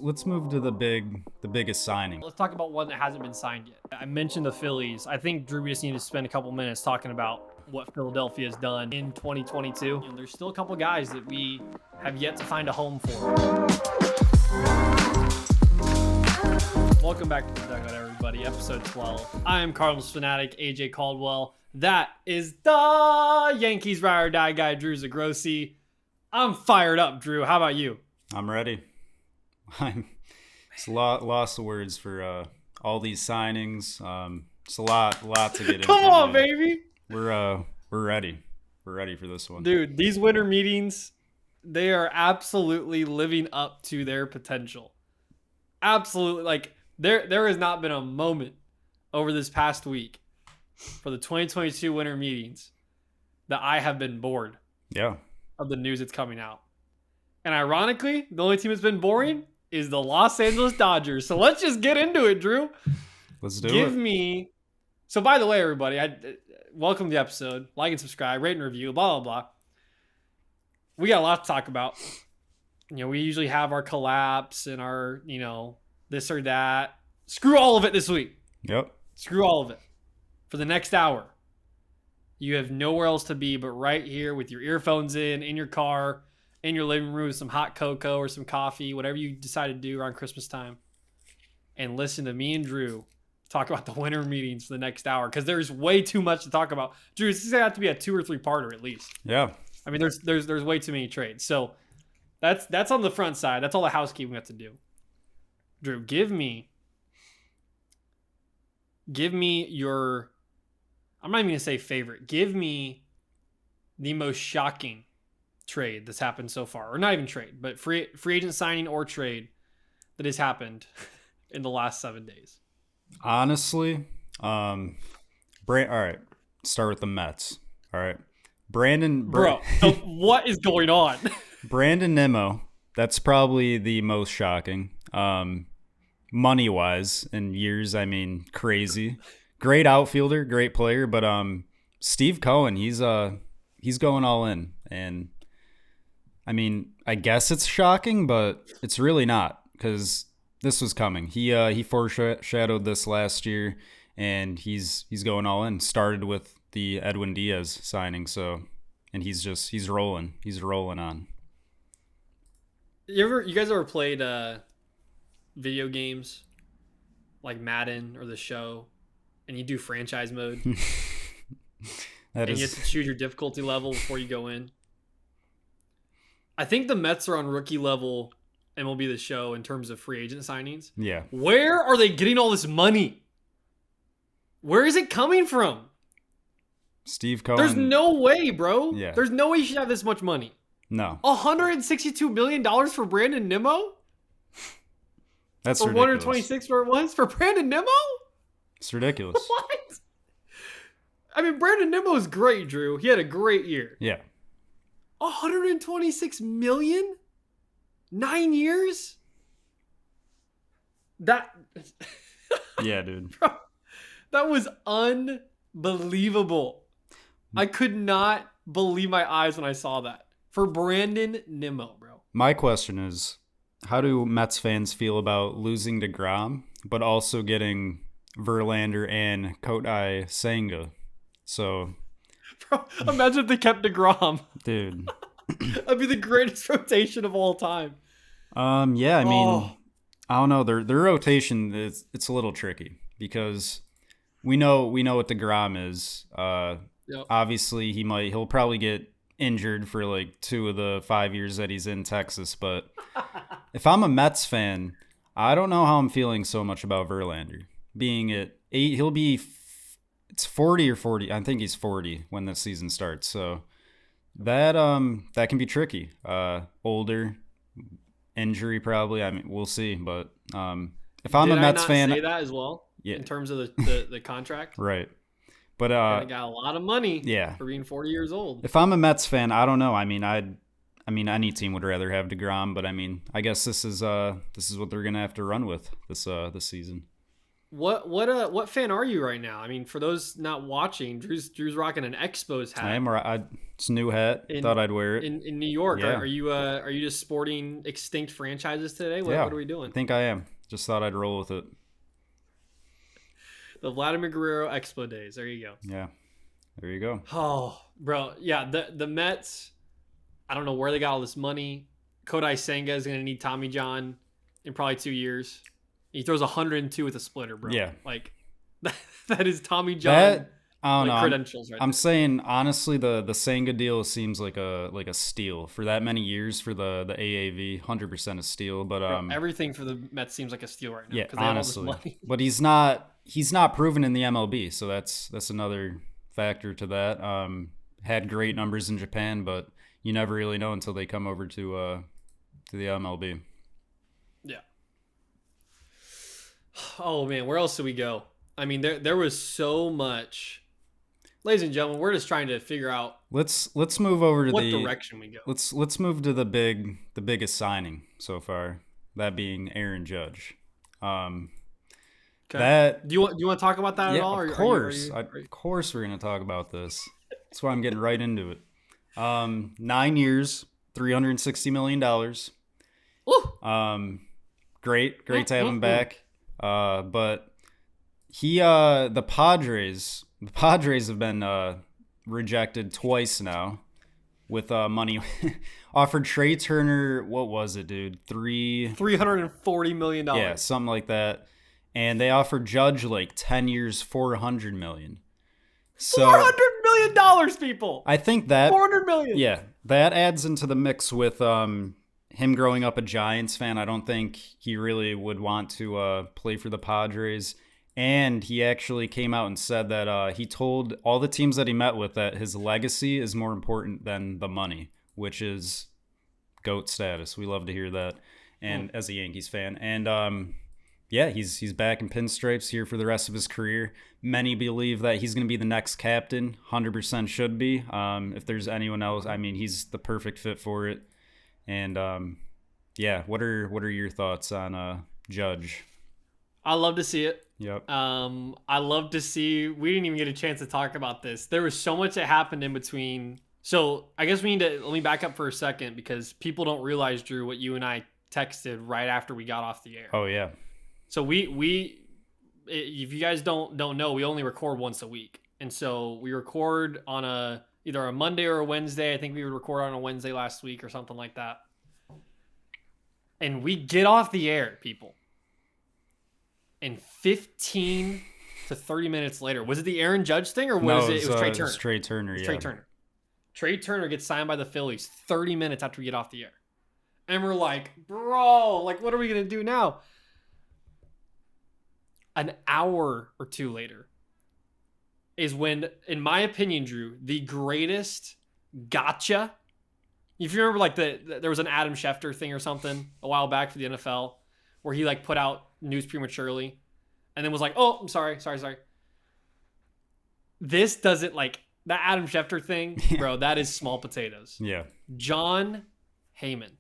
Let's move to the biggest signing. Let's talk about one that hasn't been signed yet. I mentioned the Phillies. I think Drew, we just need to spend a couple minutes talking about what Philadelphia has done in 2022. There's still a couple guys that we have yet to find a home for. Welcome back to the Dugout, everybody. Episode 12. I am Cardinals fanatic AJ Caldwell. That is the Yankees ride or die guy, Drew Zigrossi. I'm fired up, Drew. How about you? I'm ready. I'm it's lost of words for all these signings. It's a lot to get into. Come on, baby. We're ready. We're ready for this one, dude. These winter meetings, they are absolutely living up to their potential. Absolutely, like there has not been a moment over this past week for the 2022 winter meetings that I have been bored. Yeah. Of the news that's coming out, and ironically, the only team that's been boring is the Los Angeles Dodgers. So let's just get into it, Drew. Let's do it. Give me. So by the way, everybody, welcome to the episode. Like and subscribe, rate and review, blah, blah, blah. We got a lot to talk about. We usually have our collapse and our, this or that. Screw all of it this week. Yep. Screw all of it. For the next hour, you have nowhere else to be but right here with your earphones in your car, in your living room with some hot cocoa or some coffee, whatever you decide to do around Christmas time, and listen to me and Drew talk about the winter meetings for the next hour, because there's way too much to talk about. Drew, this is going to have to be a 2 or 3 parter at least. Yeah. I mean, there's way too many trades. So that's on the front side. That's all the housekeeping we have to do. Drew, give me your, I'm not even going to say favorite. Give me the most shocking trade that's happened so far, or not even trade, but free agent signing or trade that has happened in the last 7 days. Honestly, all right, start with the Mets. All right, Bro, so what is going on? Brandon Nimmo, that's probably the most shocking. Money wise in years, I mean, crazy. Great outfielder, great player, but Steve Cohen, he's going all in, and I mean, I guess it's shocking, but it's really not, because this was coming. He foreshadowed this last year, and he's going all in. Started with the Edwin Diaz signing, and he's rolling. He's rolling on. You guys ever played video games like Madden or The Show, and you do franchise mode, you have to choose your difficulty level before you go in? I think the Mets are on rookie level MLB The Show in terms of free agent signings. Yeah. Where are they getting all this money? Where is it coming from? Steve Cohen. There's no way, bro. Yeah. There's no way you should have this much money. No. $162 million for Brandon Nimmo? That's or ridiculous. 126 where it was for Brandon Nimmo? It's ridiculous. What? I mean, Brandon Nimmo is great, Drew. He had a great year. Yeah. 126 million? 9 years? That Yeah, dude. Bro, that was unbelievable. I could not believe my eyes when I saw that. For Brandon Nimmo, bro. My question is, how do Mets fans feel about losing DeGrom, but also getting Verlander and Kodai Senga? So, bro, imagine if they kept DeGrom. Dude. That'd be the greatest rotation of all time. Yeah, I mean, I don't know. Their rotation it's a little tricky, because we know what DeGrom is. Yep. Obviously he'll probably get injured for like 2 of the 5 years that he's in Texas, but if I'm a Mets fan, I don't know how I'm feeling so much about Verlander. Being at 8, it's 40 or 40. I think he's 40 when the season starts. So that can be tricky. Older, injury probably. I mean, we'll see. But if I'm a Mets fan, say that as well. Yeah. In terms of the contract, right? But I got a lot of money. Yeah. For being 40 years old. If I'm a Mets fan, I don't know. I mean, any team would rather have DeGrom, but I mean, I guess this is what they're gonna have to run with this season. What fan are you right now? I mean, for those not watching, Drew's rocking an Expos hat. I am. It's a new hat. Thought I'd wear it. In New York. Yeah. Are you just sporting extinct franchises today? What are we doing? I think I am. Just thought I'd roll with it. The Vladimir Guerrero Expo days. There you go. Yeah. There you go. Oh, bro. Yeah, the Mets, I don't know where they got all this money. Kodai Senga is going to need Tommy John in probably 2 years. He throws 102 with a splitter, bro. Yeah. Like, that is Tommy John I don't know. credentials right I'm there. saying, honestly, the Senga deal seems like a steal. For that many years for the AAV, 100% a steal. But Bro, everything for the Mets seems like a steal right now. yeah, They have all this honestly. money. But he's not proven in the MLB, so that's another factor to that. Had great numbers in Japan, but you never really know until they come over to the MLB. Yeah. Oh man, where else do we go? I mean, there was so much. Ladies and gentlemen, we're just trying to figure out Let's move over to what direction we go. Let's move to the biggest signing so far, that being Aaron Judge. Okay. That Do you want to talk about that at all? of course, of course we're gonna talk about this. That's why I'm getting right into it. 9 years, $360 million. Ooh. Great to have him back. But the Padres have been rejected twice now with money. Offered Trey Turner, what was it, dude? $340 million. Yeah, something like that. And they offered Judge like 10 years, $400 million. So $400 million, people. I think that $400 million. Yeah, that adds into the mix with him growing up a Giants fan. I don't think he really would want to play for the Padres. And he actually came out and said that he told all the teams that he met with that his legacy is more important than the money, which is GOAT status. We love to hear that, and as a Yankees fan. And yeah, he's back in pinstripes here for the rest of his career. Many believe that he's going to be the next captain. 100% should be. If there's anyone else, I mean, he's the perfect fit for it. And yeah, what are your thoughts on Judge? I love to see it. Yep. I love to see. We didn't even get a chance to talk about this. There was so much that happened in between. So I guess let me back up for a second because people don't realize, Drew, what you and I texted right after we got off the air. Oh yeah. So we if you guys don't know, we only record once a week, and so we record on either a Monday or a Wednesday. I think we would record on a Wednesday last week or something like that. And we get off the air, people. And 15 to 30 minutes later, was it the Aaron Judge thing or was it was Trey Turner? It was Trey Turner, yeah. Trey Turner. Trey Turner gets signed by the Phillies 30 minutes after we get off the air. And we're like, bro, like, what are we going to do now? An hour or two later is when, in my opinion, Drew, the greatest gotcha. If you remember, like, there was an Adam Schefter thing or something a while back for the NFL where he, like, put out news prematurely and then was like, oh, I'm sorry. This doesn't, like, that Adam Schefter thing, bro, that is small potatoes. Yeah. John Heyman,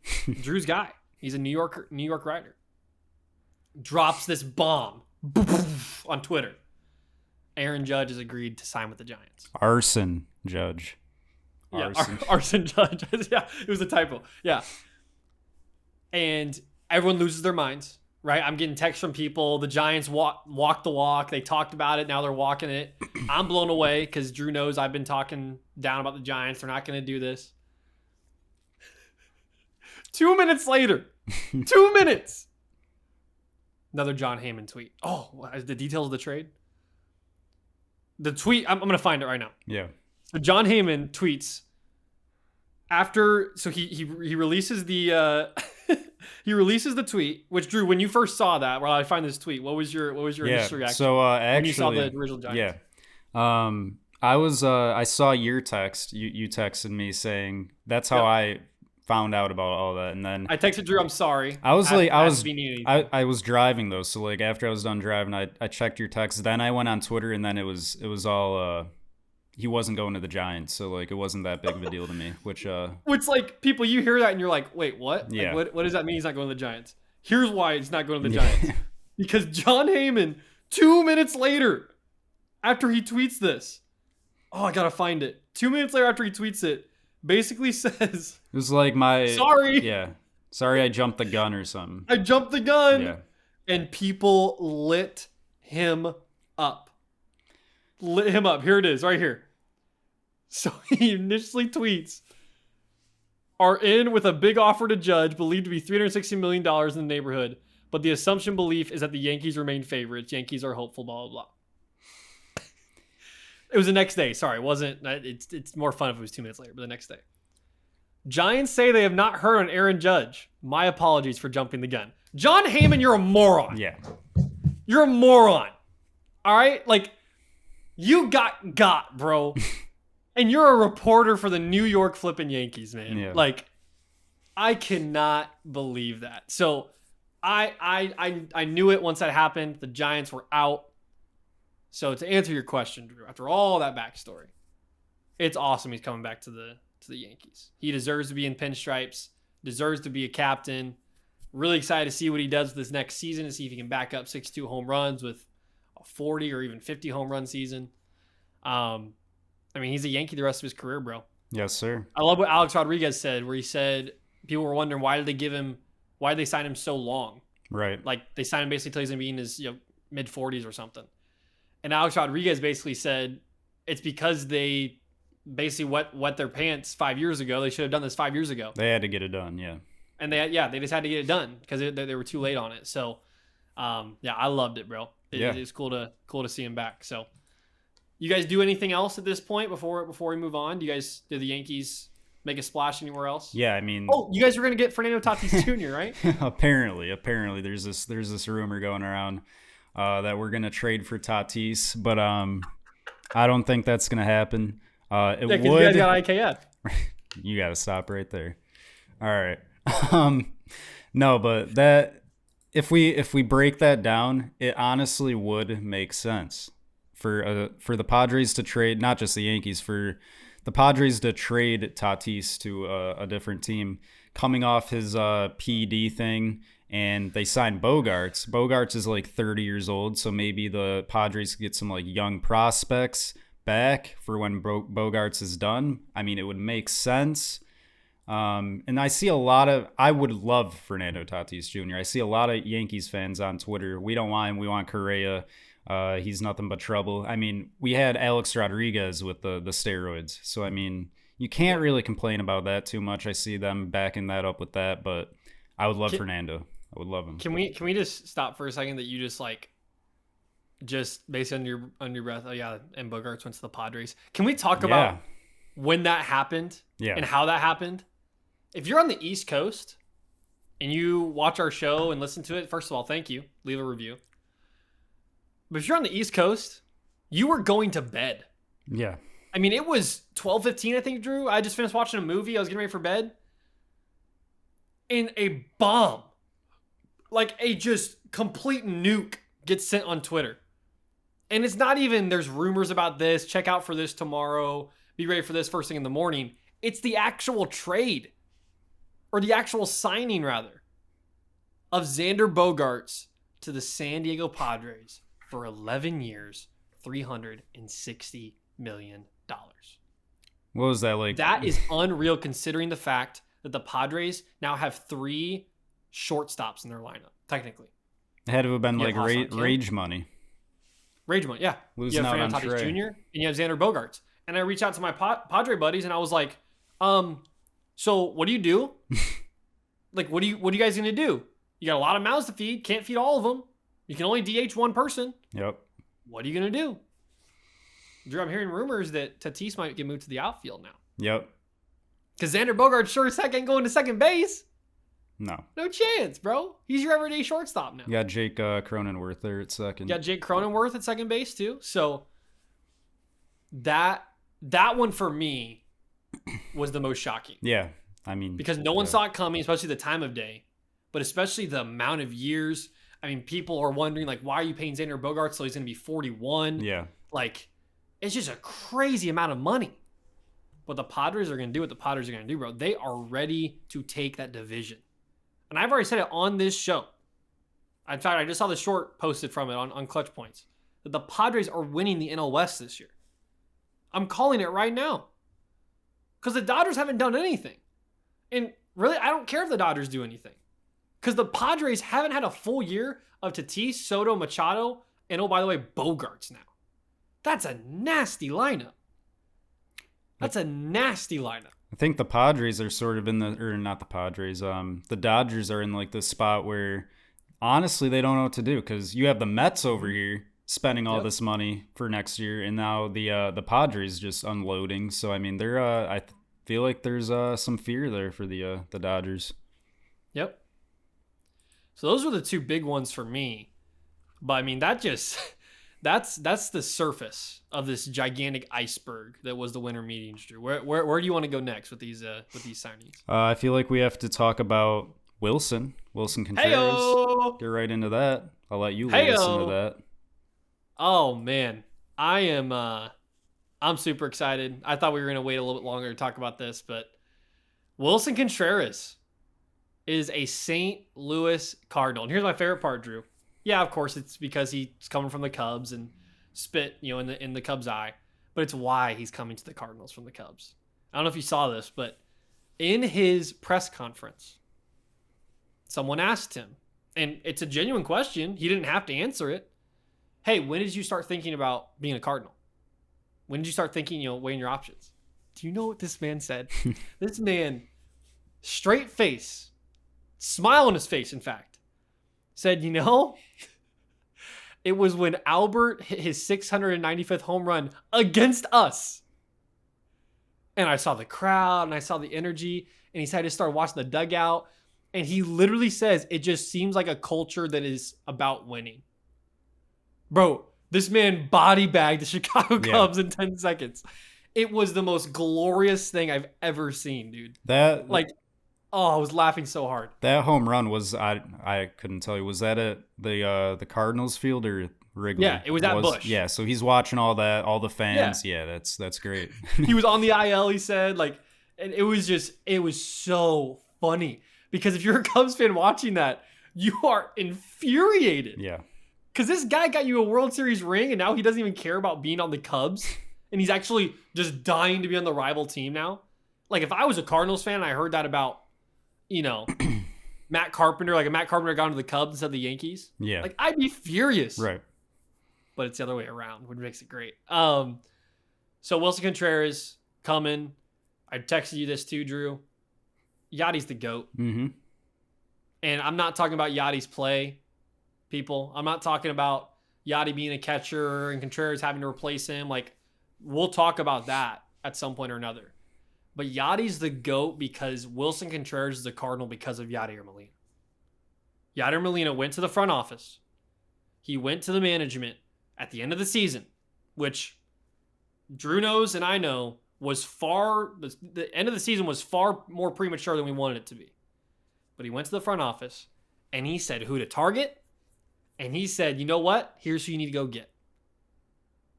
Drew's guy. He's a New York writer. Drops this bomb on Twitter. Aaron Judge has agreed to sign with the Giants. Arson Judge. Arson. Yeah, Arson Judge. Yeah, it was a typo. Yeah. And everyone loses their minds, right? I'm getting texts from people. The Giants walk the walk. They talked about it. Now they're walking it. I'm blown away because Drew knows I've been talking down about the Giants. They're not going to do this. 2 minutes later. 2 minutes. Another John Heyman tweet. Oh, the details of the trade? The tweet, I'm going to find it right now. Yeah. So John Heyman tweets after, so he releases the he releases the tweet, which, Drew, when you first saw that, well, I find this tweet, what was your initial reaction? So actually, when you saw the original Giants? Yeah. I saw your text. You texted me saying that's how I found out about all that, and then I texted Drew, I'm sorry. I was driving though, so like after I was done driving, I checked your text. Then I went on Twitter, and then it was all he wasn't going to the Giants, so like it wasn't that big of a deal to me. Which like people, you hear that and you're like, wait, what? Yeah. Like, what does that mean? He's not going to the Giants. Here's why he's not going to the Giants. Because John Heyman 2 minutes later, after he tweets this, I gotta find it. 2 minutes later after he tweets it, basically says, It was like sorry. Yeah. Sorry I jumped the gun or something. I jumped the gun. Yeah. And people lit him up. Lit him up. Here it is, right here. So he initially tweets, are in with a big offer to Judge, believed to be $360 million in the neighborhood. But the assumption belief is that the Yankees remain favorites. Yankees are hopeful, blah, blah, blah. It was the next day. Sorry, it wasn't. It's more fun if it was 2 minutes later, but the next day. Giants say they have not heard on Aaron Judge. My apologies for jumping the gun. John Heyman, you're a moron. Yeah. You're a moron. All right? Like, you got, bro. And you're a reporter for the New York flipping Yankees, man. Yeah. Like, I cannot believe that. So, I knew it once that happened. The Giants were out. So to answer your question, Drew, after all that backstory, it's awesome he's coming back to the Yankees. He deserves to be in pinstripes, deserves to be a captain. Really excited to see what he does this next season, to see if he can back up 62 home runs with a 40 or even 50 home run season. I mean, he's a Yankee the rest of his career, bro. Yes, sir. I love what Alex Rodriguez said, where he said people were wondering why did they sign him so long? Right. Like, they signed him basically till he's going to be in his mid 40s or something. And Alex Rodriguez basically said it's because they basically wet their pants 5 years ago. They should have done this 5 years ago. They had to get it done, yeah. And they just had to get it done because they were too late on it. So, I loved it, bro. It's cool to see him back. So, you guys do anything else at this point before we move on? Did the Yankees make a splash anywhere else? Yeah, I mean. Oh, you guys were gonna get Fernando Tatis Jr., right? apparently, there's this rumor going around that we're gonna trade for Tatis, but I don't think that's gonna happen. It would. You guys got IKF. You gotta stop right there. All right. No, but that if we break that down, it honestly would make sense for the Padres to trade, not just the Yankees, for the Padres to trade Tatis to a different team, coming off his PED thing, and they signed Bogarts. Bogarts is like 30 years old, so maybe the Padres could get some like young prospects back for when Bogarts is done. I mean, it would make sense. And I would love Fernando Tatis Jr. I see a lot of Yankees fans on Twitter. We don't want him. We want Correa. He's nothing but trouble. I mean, we had Alex Rodriguez with the steroids. So, I mean, you can't really complain about that too much. I see them backing that up with that, but I would love Fernando. I would love him. Can we just stop for a second that you just basically under your breath, oh yeah, and Bogarts went to the Padres. Can we talk about when that happened and how that happened? If you're on the East Coast and you watch our show and listen to it, first of all, thank you. Leave a review. But if you're on the East Coast, you were going to bed. Yeah. I mean, it was 12:15, I think, Drew. I just finished watching a movie. I was getting ready for bed. And a bomb, like a just complete nuke, gets sent on Twitter. And it's not even, there's rumors about this. Check out for this tomorrow. Be ready for this first thing in the morning. It's the actual trade, or the actual signing, rather, of Zander Bogarts to the San Diego Padres for 11 years, $360 million. What was that like? That is unreal, considering the fact that the Padres now have 3 shortstops in their lineup, technically. It had to have been like rage money. Rage money, yeah. Losing you have out Fernando on Tatis Trey. Jr. and you have Xander Bogarts. And I reached out to my Padre buddies and I was like, so what do you do? Like, what are you guys going to do? You got a lot of mouths to feed. Can't feed all of them. You can only DH one person. Yep. What are you going to do? Drew, I'm hearing rumors that Tatis might get moved to the outfield now. Yep. Because Xander Bogarts sure as heck ain't going to second base. No chance, bro. He's your everyday shortstop now. You got Jake Cronenworth there at second. You got Jake Cronenworth at second base too. So that one for me was the most shocking. Yeah. I mean, because no one saw it coming, especially the time of day, but especially the amount of years. I mean, people are wondering, like, why are you paying Xander Bogarts so he's going to be 41? Yeah. Like, it's just a crazy amount of money. What the Padres are going to do, what the Padres are going to do, bro, they are ready to take that division. And I've already said it on this show. In fact, I just saw the short posted from it on Clutch Points that the Padres are winning the NL West this year. I'm calling it right now because the Dodgers haven't done anything. And really, I don't care if the Dodgers do anything because the Padres haven't had a full year of Tatis, Soto, Machado, and oh, by the way, Bogarts now. That's a nasty lineup. That's a nasty lineup. I think the Padres are sort of not the Padres. The Dodgers are in like this spot where honestly they don't know what to do because you have the Mets over here spending all this money for next year, and now the Padres just unloading. So I mean, they're I feel like there's some fear there for the Dodgers. Yep. So those were the two big ones for me. But I mean, that just that's the surface of this gigantic iceberg that was the winter meetings, Drew. Where do you want to go next with these signings? I feel like we have to talk about Willson Contreras. Heyo! Get right into that. I'll let you lead us into that. Oh man, I'm super excited. I thought we were gonna wait a little bit longer to talk about this, but Willson Contreras is a St. Louis Cardinal. And here's my favorite part, Drew. Yeah, of course, it's because he's coming from the Cubs and spit, in the Cubs' eye. But it's why he's coming to the Cardinals from the Cubs. I don't know if you saw this, but in his press conference, someone asked him, and it's a genuine question. He didn't have to answer it. Hey, when did you start thinking about being a Cardinal? When did you start thinking, weighing your options? Do you know what this man said? This man, straight face, smile on his face, in fact, said, it was when Albert hit his 695th home run against us. And I saw the crowd and I saw the energy. And he said, I just started watching the dugout. And he literally says, it just seems like a culture that is about winning. Bro, this man body bagged the Chicago Cubs in 10 seconds. It was the most glorious thing I've ever seen, dude. I was laughing so hard. That home run was, I couldn't tell you, was that at the Cardinals field or Wrigley? Yeah, it was at Busch. Yeah, so he's watching all the fans. Yeah, that's great. He was on the IL, he said, and it was so funny because if you're a Cubs fan watching that, you are infuriated. Yeah. Because this guy got you a World Series ring and now he doesn't even care about being on the Cubs. And he's actually just dying to be on the rival team now. Like if I was a Cardinals fan and I heard that about, Matt Carpenter, like if Matt Carpenter got into the Cubs instead of the Yankees. Yeah. Like I'd be furious. Right. But it's the other way around, which makes it great. So Willson Contreras coming. I texted you this too, Drew. Yachty's the GOAT. Mm-hmm. And I'm not talking about Yachty's play, people. I'm not talking about Yachty being a catcher and Contreras having to replace him. Like, we'll talk about that at some point or another. But Yachty's the GOAT because Willson Contreras is a Cardinal because of Yadier Molina. Yadier Molina went to the front office. He went to the management at the end of the season, which Drew knows and I know the end of the season was far more premature than we wanted it to be. But he went to the front office and he said who to target. And he said, you know what? Here's who you need to go get.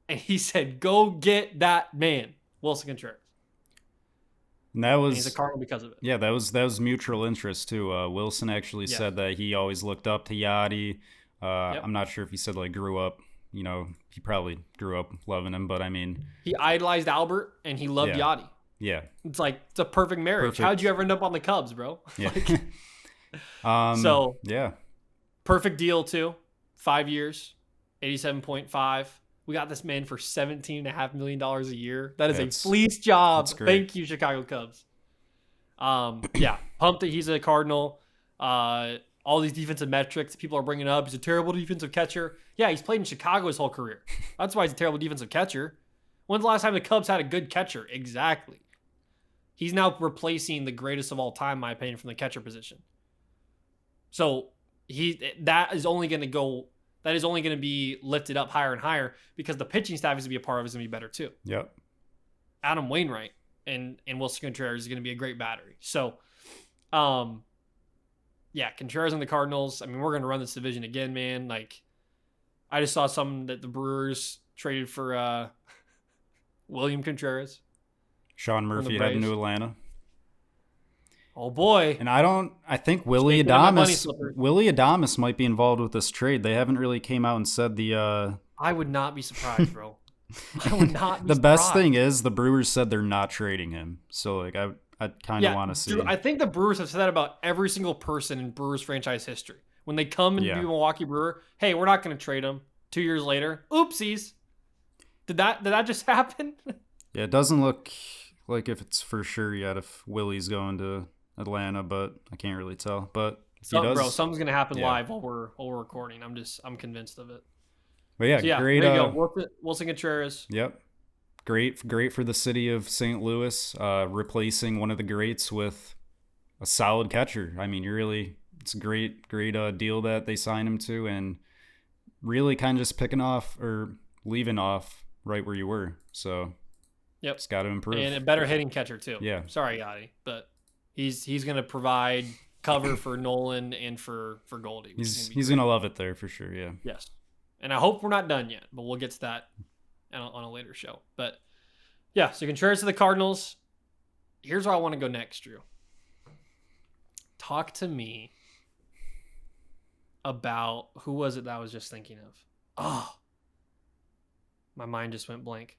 And he said, go get that man, Willson Contreras. And he's a Cardinal because of it. Yeah, that was mutual interest too. Willson actually said that he always looked up to Yachty. I'm not sure if he said grew up. He probably grew up loving him, but I mean, he idolized Albert and he loved Yachty. Yeah, it's a perfect marriage. How'd you ever end up on the Cubs, bro? Yeah. Perfect deal too. 5 years, 87.5. We got this man for $17.5 million a year. That is a fleece job. Thank you, Chicago Cubs. Pumped that he's a Cardinal. All these defensive metrics people are bringing up. He's a terrible defensive catcher. Yeah, he's played in Chicago his whole career. That's why he's a terrible defensive catcher. When's the last time the Cubs had a good catcher? Exactly. He's now replacing the greatest of all time, in my opinion, from the catcher position. So that is only going to be lifted up higher and higher because the pitching staff is going to be a part of it is going to be better too. Yep. Adam Wainwright and Willson Contreras is going to be a great battery. So, Contreras and the Cardinals. I mean, we're going to run this division again, man. Like, I just saw something that the Brewers traded for William Contreras. Sean Murphy heading to Atlanta. Oh boy. And I think Willie Adames might be involved with this trade. They haven't really came out and said I would not be surprised, bro. I would not be the surprised. best thing is the Brewers said they're not trading him. So like I kind of want to see. Dude, I think the Brewers have said that about every single person in Brewers franchise history. When they come and be a Milwaukee Brewer, hey, we're not going to trade him. 2 years later, oopsies. Did that just happen? Yeah, it doesn't look like if it's for sure yet if Willie's going to Atlanta, but I can't really tell. But something's gonna happen live while we're recording. I'm convinced of it. But yeah, great. There you go. Willson Contreras. Yep, great for the city of St. Louis, replacing one of the greats with a solid catcher. I mean, it's a great deal that they signed him to, and really kind of just picking off or leaving off right where you were. So yep, it's got to improve, and a better hitting catcher too. Yeah, sorry, Yachty, but he's gonna provide cover for Nolan and for Goldie. He's gonna love it there for sure. Yeah. Yes. And I hope we're not done yet, but we'll get to that on a later show. But yeah, so Contreras to the Cardinals. Here's where I want to go next, Drew. Talk to me about who was it that I was just thinking of? Oh, my mind just went blank.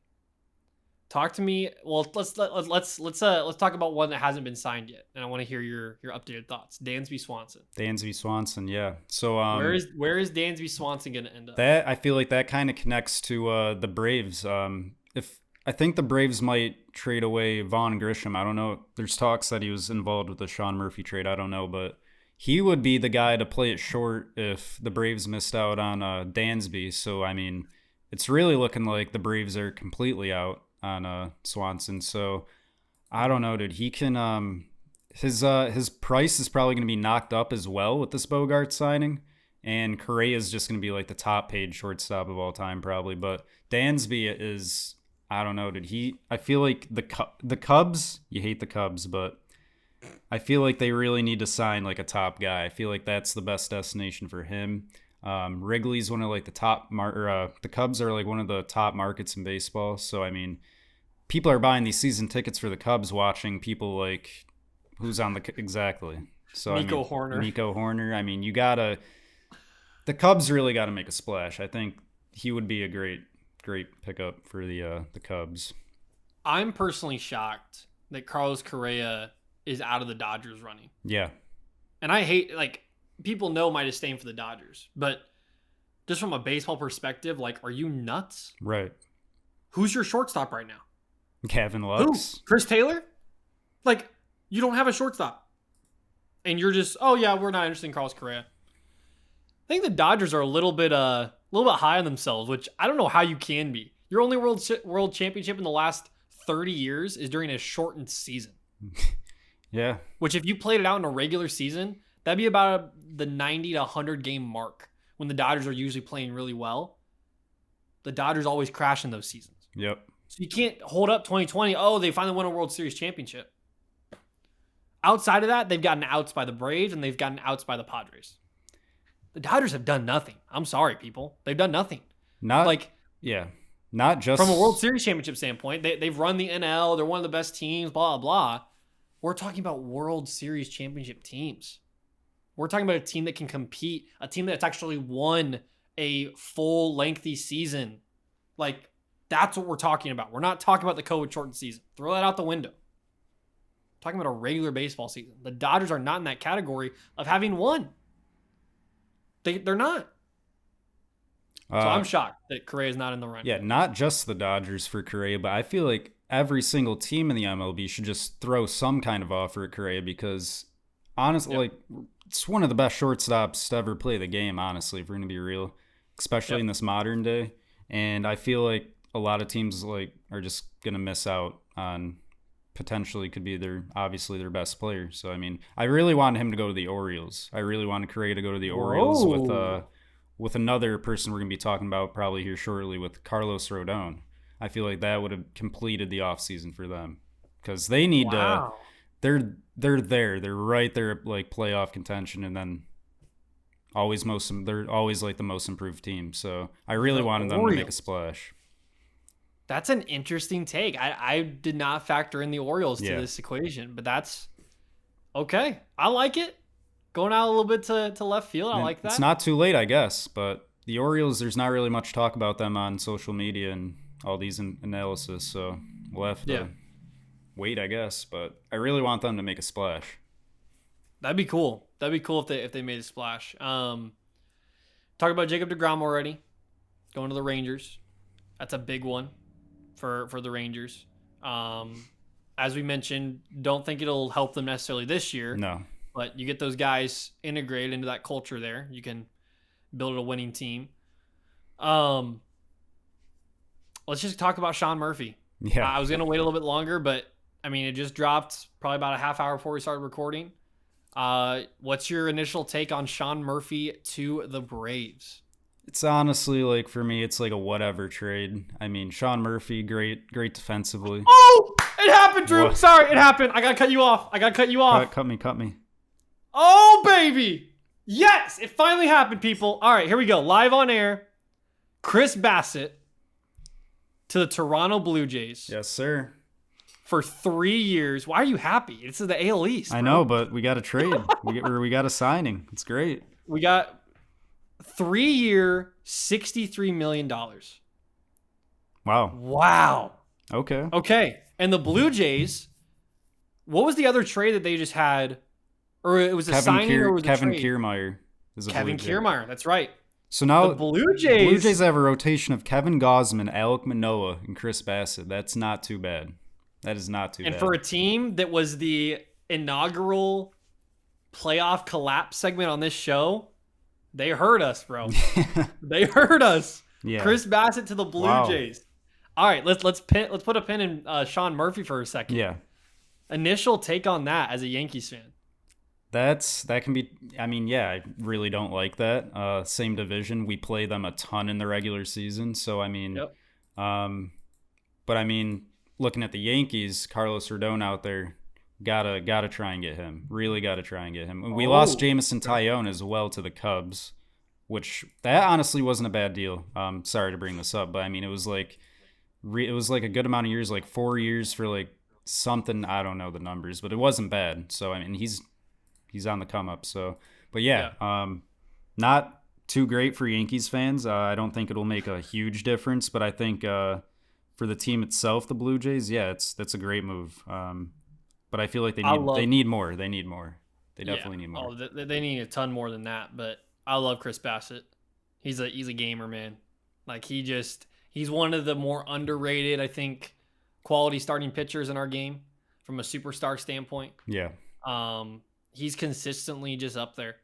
Talk to me. Well, let's talk about one that hasn't been signed yet, and I want to hear your updated thoughts. Dansby Swanson, yeah. So where is Dansby Swanson going to end up? That I feel like that kind of connects to the Braves. If I think the Braves might trade away Vaughn Grisham. I don't know. There's talks that he was involved with the Sean Murphy trade. I don't know, but he would be the guy to play it short if the Braves missed out on Dansby. So I mean, it's really looking like the Braves are completely out on Swanson. So I don't know, dude. He can his price is probably going to be knocked up as well with this Bogarts signing, and Correa is just going to be like the top paid shortstop of all time probably. But Dansby is, I don't know, dude. I feel like the Cubs, you hate the Cubs, but I feel like they really need to sign like a top guy. I feel like that's the best destination for him. Wrigley's one of like the top the Cubs are like one of the top markets in baseball. So I mean, people are buying these season tickets for the Cubs, watching people like who's on exactly. So Nico Horner. I mean, the Cubs really got to make a splash. I think he would be a great pickup for the Cubs. I'm personally shocked that Carlos Correa is out of the Dodgers running. Yeah, and I hate people know my disdain for the Dodgers, but just from a baseball perspective, are you nuts? Right. Who's your shortstop right now? Gavin Lux. Who? Chris Taylor? You don't have a shortstop. And you're just, oh yeah, we're not interested in Carlos Correa. I think the Dodgers are a little bit high on themselves, which I don't know how you can be. Your only world championship in the last 30 years is during a shortened season. Yeah. Which if you played it out in a regular season, that'd be about the 90 to 100 game mark when the Dodgers are usually playing really well. The Dodgers always crash in those seasons. Yep. So you can't hold up 2020. Oh, they finally won a World Series championship. Outside of that, they've gotten outs by the Braves and they've gotten outs by the Padres. The Dodgers have done nothing. I'm sorry, people. They've done nothing. Not just from a World Series championship standpoint. They've run the NL. They're one of the best teams, blah, blah. We're talking about World Series championship teams. We're talking about a team that can compete, a team that's actually won a full lengthy season. That's what we're talking about. We're not talking about the COVID shortened season. Throw that out the window. We're talking about a regular baseball season. The Dodgers are not in that category of having won. They're not. So I'm shocked that Correa is not in the running. Yeah, not just the Dodgers for Correa, but I feel like every single team in the MLB should just throw some kind of offer at Correa because honestly, it's one of the best shortstops to ever play the game, honestly, if we're going to be real, especially in this modern day. And I feel like a lot of teams are just going to miss out on potentially could be obviously their best player. So, I mean, I really wanted him to go to the Orioles. I really wanted Correa to go to the Orioles with another person we're going to be talking about probably here shortly with Carlos Rodon. I feel like that would have completed the offseason for them because they need to – they're there. They're right there at playoff contention, and then they're always the most improved team. So I really wanted them to make a splash. That's an interesting take. I did not factor in the Orioles to this equation, but that's Okay. I like it. Going out a little bit to left field. I And like that. it's not too late, I guess, but the Orioles, there's not really much talk about them on social media and all these analysis, so we'll have to wait, I guess. But I really want them to make a splash. That'd be cool. That'd be cool if they made a splash. Talk about Jacob deGrom already. Going to the Rangers. That's a big one for the Rangers. As we mentioned, don't think it'll help them necessarily this year. No. But you get those guys integrated into that culture there. You can build a winning team. Let's just talk about Sean Murphy. Yeah. I was going to wait a little bit longer, but, I mean, it just dropped probably about a half hour before we started recording. What's your initial take on Sean Murphy to the Braves? It's honestly, like, for me, it's like a whatever trade. I mean, Sean Murphy, great defensively. Oh, it happened, Drew. What? Sorry, it happened. I got to cut you off. Cut me. Oh, baby. Yes, it finally happened, people. All right, here we go. Live on air. Chris Bassitt to the Toronto Blue Jays. Yes, sir. For 3 years. Why are you happy? This is the AL East. I know, but we got a trade. we got a signing. It's great. We got 3-year, $63 million. Wow. Okay. And the Blue Jays, what was the other trade that they just had? Or it was a signing or was it a trade? Kevin Kiermaier is a Kevin Blue Jay. Kiermaier, that's right. So now the Blue Jays have a rotation of Kevin Gausman, Alek Manoah, and Chris Bassitt. That's not too bad. That is not too bad. And for a team that was the inaugural playoff collapse segment on this show, they hurt us, bro. They hurt us. Yeah. Chris Bassitt to the Blue Jays. All right, let's put a pin in Sean Murphy for a second. Yeah. Initial take on that as a Yankees fan. That can be. I mean, yeah, I really don't like that. Same division, we play them a ton in the regular season. So I mean, but I mean, looking at the Yankees, Carlos Rodon out there, gotta try and get him. Really gotta try and get him. We lost Jamison Tyone as well to the Cubs, which that honestly wasn't a bad deal. Sorry to bring this up, but I mean, it was like a good amount of years, like 4 years for like something. I don't know the numbers, but it wasn't bad. So I mean, he's on the come up. So, but not too great for Yankees fans. I don't think it'll make a huge difference, but I think for the team itself, the Blue Jays, that's a great move. But I feel like they need more. They definitely need more. Oh, they need a ton more than that. But I love Chris Bassitt. He's a gamer, man. Like he's one of the more underrated, I think, quality starting pitchers in our game from a superstar standpoint. Yeah. He's consistently just up there.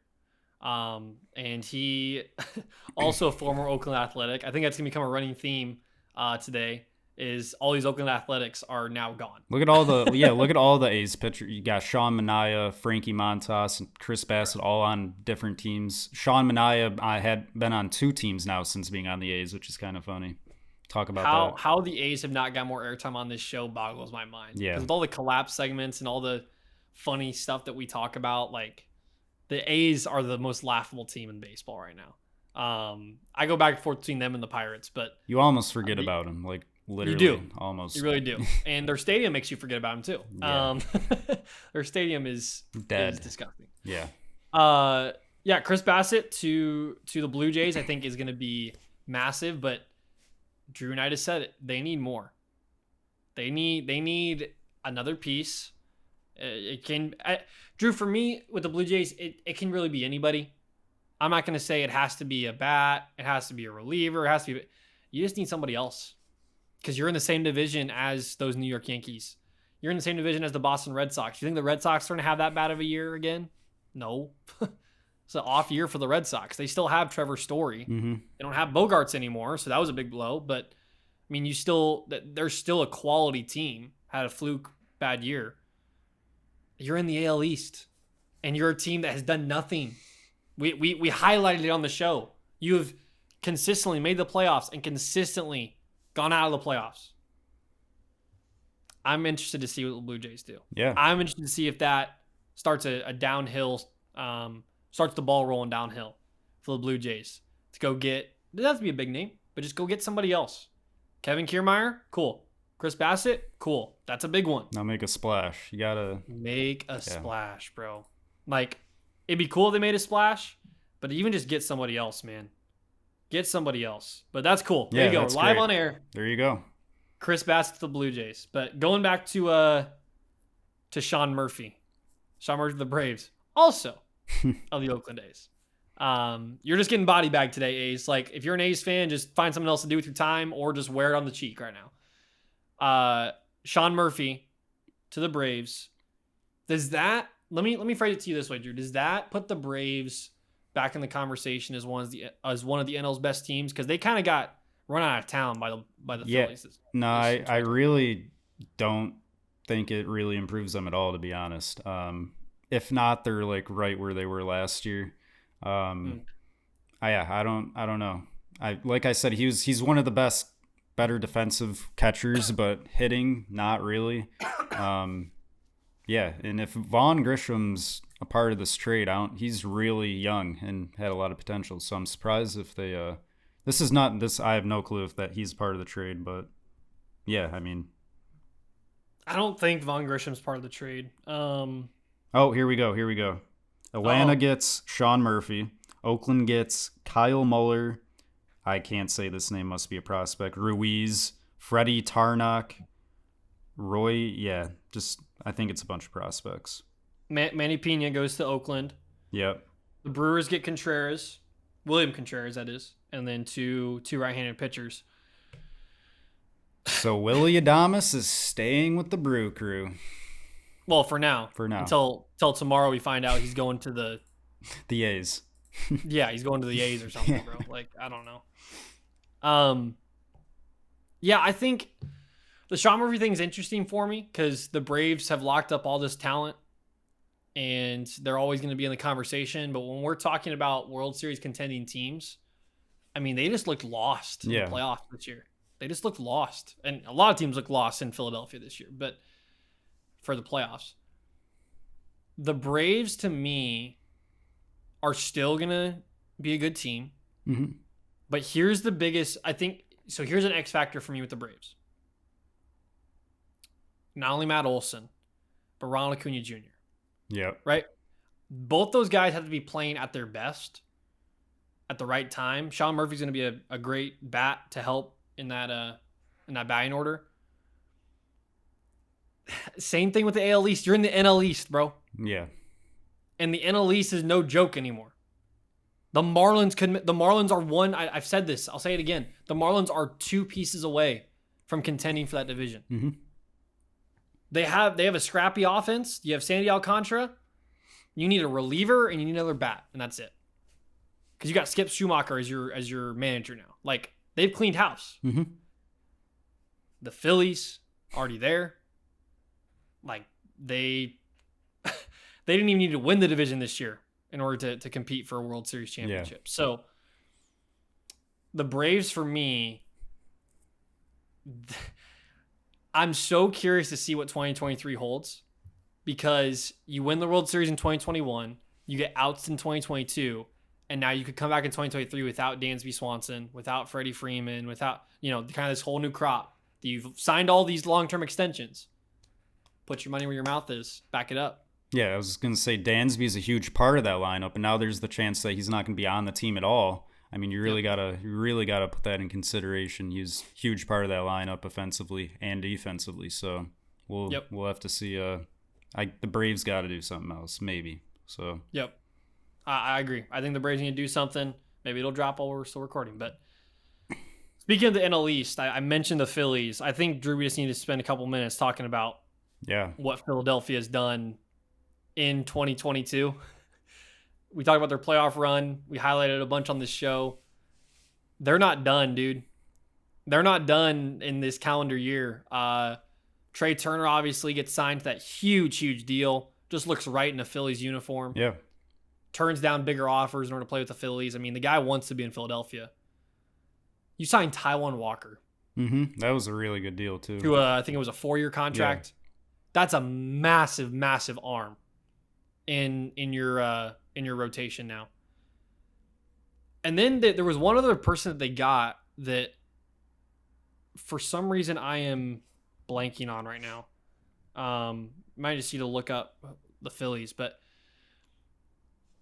And he also a former Oakland Athletic. I think that's going to become a running theme today is all these Oakland Athletics are now gone. Look at all the A's pitchers. You got Sean Manaea, Frankie Montas, and Chris Bassitt all on different teams. Sean Manaea had been on 2 teams now since being on the A's, which is kind of funny. Talk about how the A's have not got more airtime on this show boggles my mind. Yeah. Because with all the collapse segments and all the funny stuff that we talk about, like the A's are the most laughable team in baseball right now. I go back and forth between them and the Pirates, but you almost forget about them, like literally. You do almost. You really do, and their stadium makes you forget about them too. Yeah. Their stadium is dead. Is disgusting. Yeah. Chris Bassitt to the Blue Jays, I think is going to be massive, but Drew Knight has said it. They need more. They need another piece. Drew, for me with the Blue Jays, it can really be anybody. I'm not going to say it has to be a bat, it has to be a reliever, it has to be. You just need somebody else because you're in the same division as those New York Yankees. You're in the same division as the Boston Red Sox. You think the Red Sox are going to have that bad of a year again? No. It's an off year for the Red Sox. They still have Trevor Story. Mm-hmm. They don't have Bogarts anymore, so that was a big blow. But I mean, they're still a quality team. Had a fluke bad year. You're in the AL East, and you're a team that has done nothing. We highlighted it on the show. You have consistently made the playoffs and consistently gone out of the playoffs. I'm interested to see what the Blue Jays do. Yeah. I'm interested to see if that starts a downhill, starts the ball rolling downhill for the Blue Jays to go get. It doesn't have to be a big name, but just go get somebody else. Kevin Kiermaier, cool. Chris Bassitt, cool. That's a big one. Now make a splash. You gotta make a splash, bro. Like, it'd be cool if they made a splash, but even just get somebody else, man. Get somebody else. But that's cool. There you go. We're live on air. There you go. Chris Bassitt to the Blue Jays. But going back to Sean Murphy. Sean Murphy to the Braves. Also of the Oakland A's. You're just getting body bagged today, A's. Like, if you're an A's fan, just find something else to do with your time or just wear it on the cheek right now. Sean Murphy to the Braves. Does that, let me phrase it to you this way, Drew. Does that put the Braves back in the conversation as one of the NL's best teams? Because they kind of got run out of town by the Phillies. No, I really don't think it really improves them at all, to be honest. If not, they're like right where they were last year. I don't know. Like I said, he's one of the better defensive catchers, but hitting, not really. And if Vaughn Grisham's a part of this trade, he's really young and had a lot of potential. So I'm surprised if they. I have no clue if he's part of the trade, but yeah, I mean. I don't think Vaughn Grisham's part of the trade. Here we go. Atlanta gets Sean Murphy. Oakland gets Kyle Muller. I can't say this name, must be a prospect. Ruiz, Freddie Tarnok, Roy. I think it's a bunch of prospects. Manny Pena goes to Oakland. Yep. The Brewers get Contreras, William Contreras, that is, and then two right-handed pitchers. So Willie Adames is staying with the Brew Crew. Well, for now. Until tomorrow we find out he's going to the A's. Yeah, he's going to the A's or something, bro. Like, I don't know. Yeah, I think the Sean Murphy thing is interesting for me because the Braves have locked up all this talent and they're always going to be in the conversation. But when we're talking about World Series contending teams, I mean, they just looked lost in the playoffs this year. They just looked lost. And a lot of teams look lost in Philadelphia this year, but for the playoffs. The Braves, to me, are still going to be a good team. Mm-hmm. But here's the biggest, I think, so here's an X factor for me with the Braves. Not only Matt Olson, but Ronald Acuna Jr. Yep. Right? Both those guys have to be playing at their best at the right time. Sean Murphy's going to be a great bat to help in that batting order. Same thing with the AL East. You're in the NL East, bro. Yeah. And the NL East is no joke anymore. The Marlins are one. I've said this. I'll say it again. The Marlins are 2 pieces away from contending for that division. Mm-hmm. They have a scrappy offense. You have Sandy Alcantara. You need a reliever and you need another bat, and that's it. Because you got Skip Schumacher as your manager now. Like, they've cleaned house. Mm-hmm. The Phillies already there. Like, they didn't even need to win the division this year in order to compete for a World Series championship. Yeah. So the Braves, for me, I'm so curious to see what 2023 holds because you win the World Series in 2021, you get outs in 2022, and now you could come back in 2023 without Dansby Swanson, without Freddie Freeman, without, kind of this whole new crop. You've signed all these long-term extensions. Put your money where your mouth is. Back it up. Yeah, I was going to say Dansby is a huge part of that lineup, and now there's the chance that he's not going to be on the team at all. I mean, you really gotta put that in consideration. He's a huge part of that lineup offensively and defensively. So we'll have to see. The Braves got to do something else, maybe. So yep, I agree. I think the Braves need to do something. Maybe it'll drop while we're still recording. But speaking of the NL East, I mentioned the Phillies. I think Drew, we just need to spend a couple minutes talking about what Philadelphia has done in 2022. We talked about their playoff run. We highlighted a bunch on this show. They're not done, dude. They're not done in this calendar year. Trey Turner obviously gets signed to that huge, huge deal. Just looks right in a Phillies uniform. Yeah. Turns down bigger offers in order to play with the Phillies. I mean, the guy wants to be in Philadelphia. You signed Taijuan Walker. Mm-hmm. That was a really good deal, too. To I think it was a 4-year contract. Yeah. That's a massive, massive arm in your rotation now. And then there was one other person that they got that for some reason I am blanking on right now. Might just need to look up the Phillies, but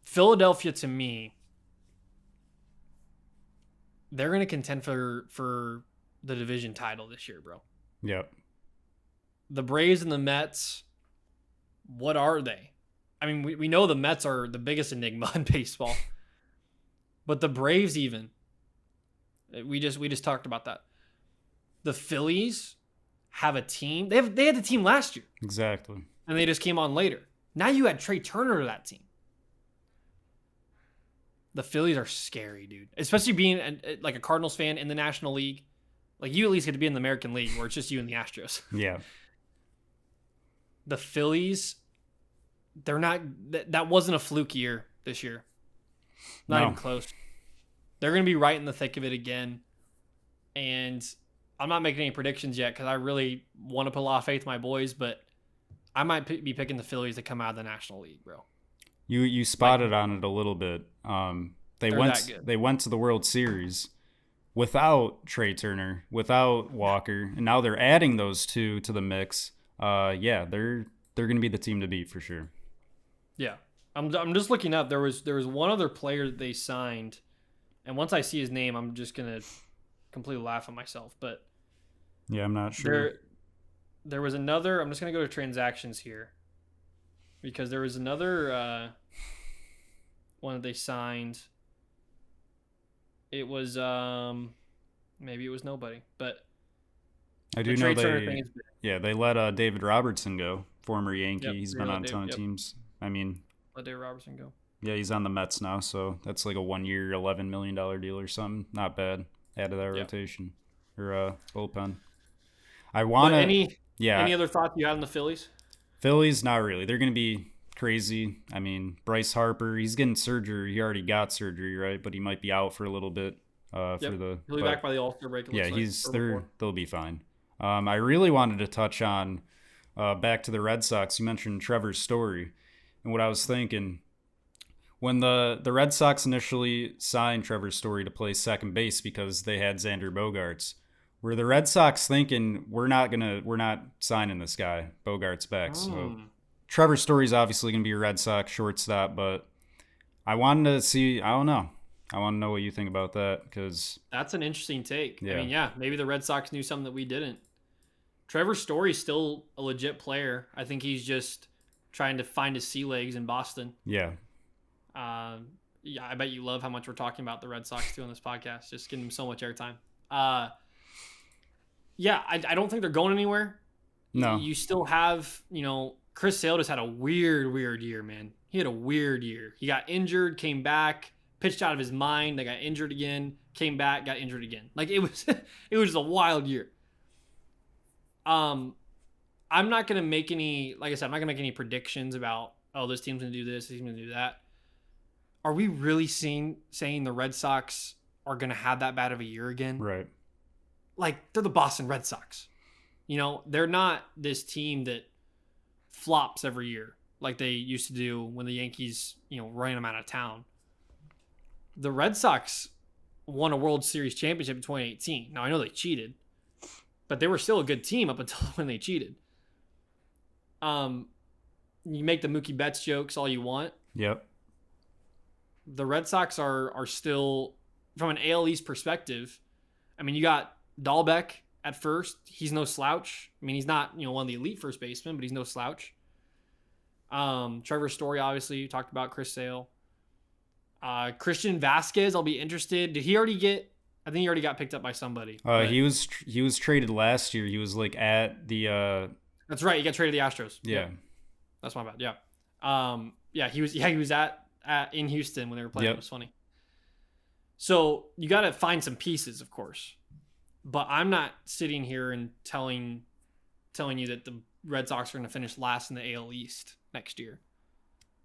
Philadelphia, to me, they're going to contend for the division title this year, bro. Yep. The Braves and the Mets, what are they? I mean, we know the Mets are the biggest enigma in baseball, but the Braves even. We just talked about that. The Phillies have a team. They had the team last year. Exactly. And they just came on later. Now you add Trey Turner to that team. The Phillies are scary, dude. Especially being like a Cardinals fan in the National League. Like, you at least get to be in the American League where it's just you and the Astros. Yeah. The Phillies, they're not. That wasn't a fluke year this year. Not even close. They're going to be right in the thick of it again. And I'm not making any predictions yet because I really want to put a lot of faith in my boys, but I might be picking the Phillies to come out of the National League, bro. You spotted on it a little bit. They went to the World Series without Trey Turner, without Walker, and now they're adding those two to the mix. Yeah, they're going to be the team to beat for sure. Yeah, I'm just looking up. There was one other player that they signed, and once I see his name, I'm just gonna completely laugh at myself. But yeah, I'm not sure. There was another. I'm just gonna go to transactions here because there was another one that they signed. It was maybe it was nobody, but I do know they let David Robertson go, former Yankee. Yep, he's been on a ton of teams. I mean, let David Robertson go. Yeah, he's on the Mets now, so that's like a 1 year, $11 million deal or something. Not bad. Add to that rotation or bullpen. Any other thoughts you had on the Phillies? Phillies, not really. They're going to be crazy. I mean, Bryce Harper, he's getting surgery. He already got surgery, right? But he might be out for a little bit. He'll be back by the All-Star break. They'll be fine. I really wanted to touch on back to the Red Sox. You mentioned Trevor's story, and what I was thinking when the Red Sox initially signed Trevor Story to play second base because they had Zander Bogarts. Were the Red Sox thinking we're not signing this guy? Bogarts back. So Trevor Story's obviously gonna be a Red Sox shortstop, but I wanted to see. I don't know. I want to know what you think about that because that's an interesting take. Yeah. I mean, maybe the Red Sox knew something that we didn't. Trevor Story's still a legit player. I think he's just trying to find his sea legs in Boston. Yeah. I bet you love how much we're talking about the Red Sox too on this podcast. Just giving them so much airtime. I don't think they're going anywhere. No. You still have, Chris Sale just had a weird year, man. He had a weird year. He got injured, came back, pitched out of his mind. They got injured again, came back, got injured again. Like it was just a wild year. I'm not going to make any, like I said, I'm not going to make any predictions about, this team's going to do this team's going to do that. Are we really saying the Red Sox are going to have that bad of a year again? Right. Like, they're the Boston Red Sox. They're not this team that flops every year like they used to do when the Yankees, ran them out of town. The Red Sox won a World Series championship in 2018. Now, I know they cheated, but they were still a good team up until when they cheated. You make the Mookie Betts jokes all you want. Yep. The Red Sox are still, from an AL East perspective, I mean, you got Dahlbeck at first. He's no slouch. I mean, he's not, one of the elite first basemen, but he's no slouch. Trevor Story, obviously, you talked about Chris Sale. Christian Vasquez, I'll be interested. Did he already get, I think he already got picked up by somebody. He was traded last year. He was like at the That's right. He got traded to the Astros. Yeah. That's my bad. Yeah. He was at in Houston when they were playing. Yep. It was funny. So you got to find some pieces, of course. But I'm not sitting here and telling you that the Red Sox are going to finish last in the AL East next year.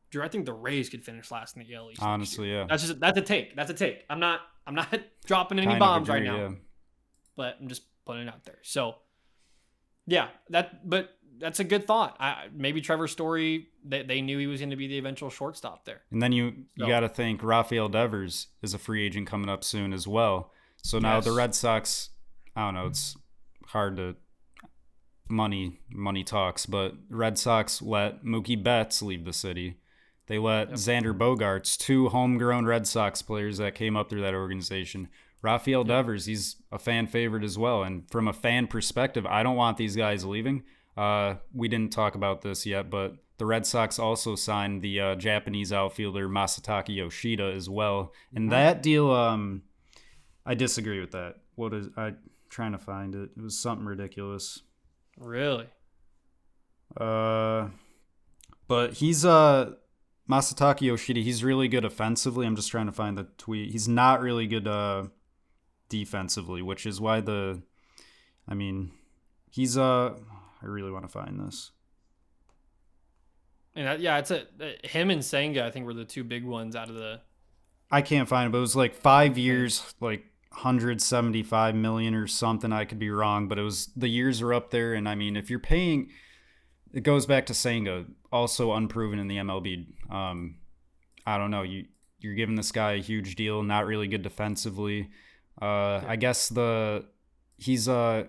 Drew, I think the Rays could finish last in the AL East. Honestly, yeah. That's a take. That's a take. I'm not dropping any bombs right now. Yeah. But I'm just putting it out there. So yeah, that's a good thought. Maybe Trevor Story, they knew he was going to be the eventual shortstop there. And then you got to think Rafael Devers is a free agent coming up soon as well. So now the Red Sox, I don't know, it's hard to money talks, but Red Sox let Mookie Betts leave the city. They let Zander Bogarts, 2 homegrown Red Sox players that came up through that organization. Rafael Devers, he's a fan favorite as well. And from a fan perspective, I don't want these guys leaving. We didn't talk about this yet, but the Red Sox also signed the Japanese outfielder Masataka Yoshida as well. And that deal, I disagree with that. I'm trying to find it. It was something ridiculous. Really? But he's Masataka Yoshida. He's really good offensively. I'm just trying to find the tweet. He's not really good defensively, which is why he's I really want to find this. And it's him and Senga, I think, were the 2 big ones out of the. I can't find it, but it was like 5 years, like 175 million or something. I could be wrong, but the years are up there. And I mean, if you're paying, it goes back to Senga, also unproven in the MLB. I don't know. You're giving this guy a huge deal, not really good defensively. I guess he's a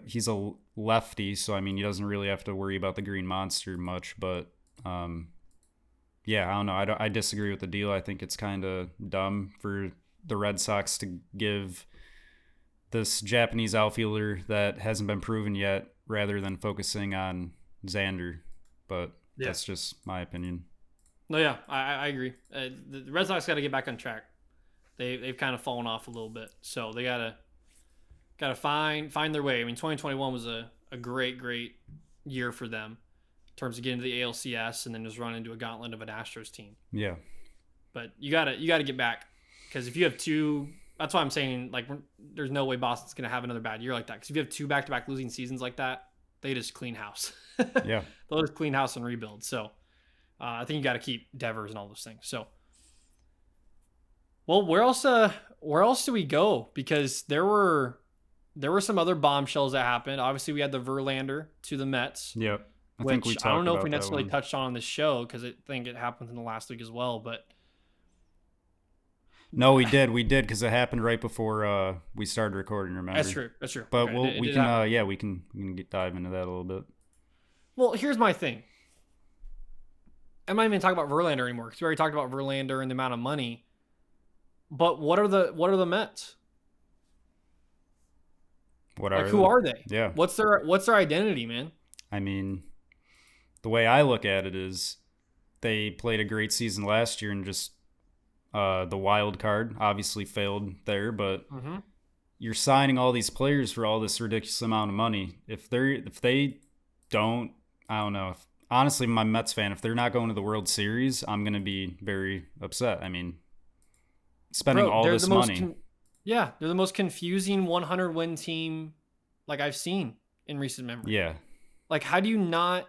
lefty, so I mean he doesn't really have to worry about the green monster much. But I don't know. I disagree with the deal. I think it's kind of dumb for the Red Sox to give this Japanese outfielder that hasn't been proven yet, rather than focusing on Zander. But that's just my opinion. No, yeah, I agree. The Red Sox got to get back on track. They've kind of fallen off a little bit, so they gotta find their way. I mean, 2021 was a great year for them in terms of getting to the ALCS and then just run into a gauntlet of an Astros team. Yeah, but you gotta get back, because if you have 2, that's why I'm saying, like, there's no way Boston's gonna have another bad year like that. Because if you have 2 back-to-back losing seasons like that, they just clean house. Yeah, they'll just clean house and rebuild. So I think you got to keep Devers and all those things. So. Well, where else do we go? Because there were some other bombshells that happened. Obviously, we had the Verlander to the Mets. Yep. I don't know if we necessarily touched on this show, because I think it happened in the last week as well. But no, we did because it happened right before we started recording. Remember? That's true. But we can dive into that a little bit. Well, here's my thing. I'm not even talking about Verlander anymore, because we already talked about Verlander and the amount of money. But what are the Mets? Who are they? Yeah. What's their identity, man? I mean, the way I look at it is they played a great season last year, and just the wild card obviously failed there, but you're signing all these players for all this ridiculous amount of money. If they don't, I don't know. Honestly, I'm a Mets fan. If they're not going to the World Series, I'm going to be very upset. I mean, spending all this money. They're the most confusing 100-win team like I've seen in recent memory. Yeah. Like, how do you not?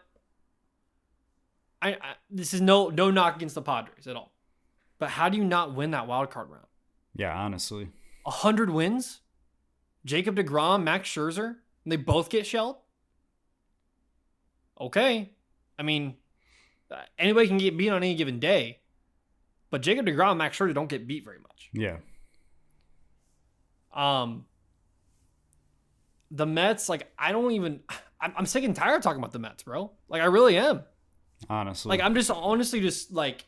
This is no knock against the Padres at all, but how do you not win that wild card round? Yeah, honestly. 100 wins, Jacob deGrom, Max Scherzer, and they both get shelled. Okay, I mean, anybody can get beat on any given day. But Jacob deGrom and Max Scherzer don't get beat very much. Yeah. The Mets, like, I'm sick and tired of talking about the Mets, bro. Like, I really am. Honestly. Like, I'm just honestly just, like,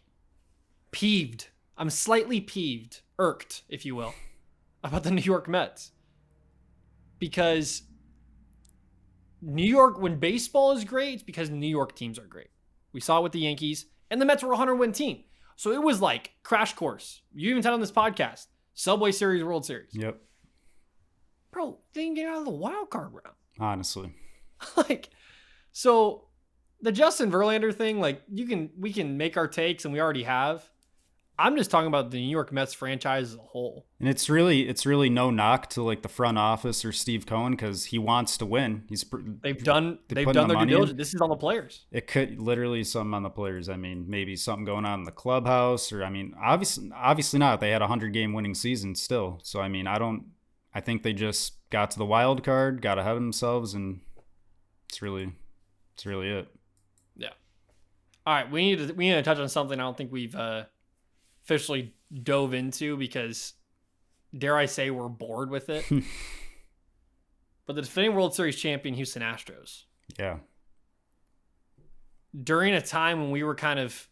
peeved. I'm slightly peeved, irked, if you will, about the New York Mets. Because New York, when baseball is great, it's because New York teams are great. We saw it with the Yankees, and the Mets were a 100-win team. So it was like crash course. You even said on this podcast, Subway Series, World Series. Yep. Bro, they didn't get out of the wild card round. Honestly. Like, so the Justin Verlander thing, like, we can make our takes, and we already have. I'm just talking about the New York Mets franchise as a whole. And it's really no knock to, like, the front office or Steve Cohen, because he wants to win. They've done their due diligence. This is on the players. It could literally something on the players. I mean, maybe something going on in the clubhouse, or I mean, obviously not. They had a 100-game winning season still. So I mean, I think they just got to the wild card, got ahead of themselves, and it's really it. Yeah. All right, we need to touch on something I don't think we've officially dove into, because dare I say we're bored with it. But the defending World Series champion Houston Astros. Yeah. During a time when we were kind of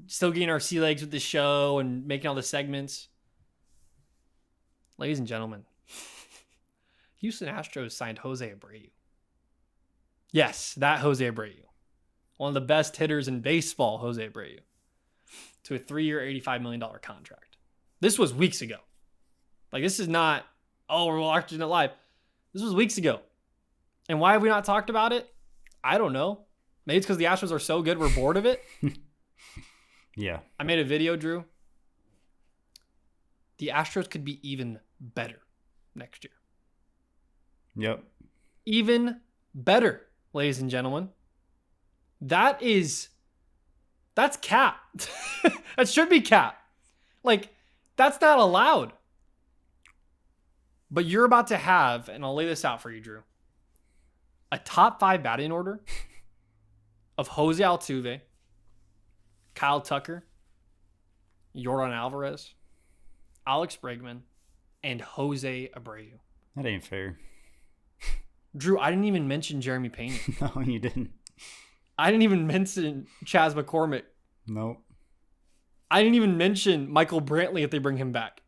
still getting our sea legs with the show and making all the segments. Ladies and gentlemen, Houston Astros signed Jose Abreu. Yes, that Jose Abreu. One of the best hitters in baseball, Jose Abreu. To a 3-year, $85 million contract. This was weeks ago. Like, this is not, we're watching it live. This was weeks ago. And why have we not talked about it? I don't know. Maybe it's because the Astros are so good we're bored of it. Yeah. I made a video, Drew. The Astros could be even better next year. Yep. Even better, ladies and gentlemen. That's cap. That should be cap. Like, that's not allowed. But you're about to have, and I'll lay this out for you, Drew, a top 5 batting order of Jose Altuve, Kyle Tucker, Yordan Alvarez, Alex Bregman, and Jose Abreu. That ain't fair. Drew, I didn't even mention Jeremy Pena. No, you didn't. I didn't even mention Chas McCormick. Nope. I didn't even mention Michael Brantley if they bring him back.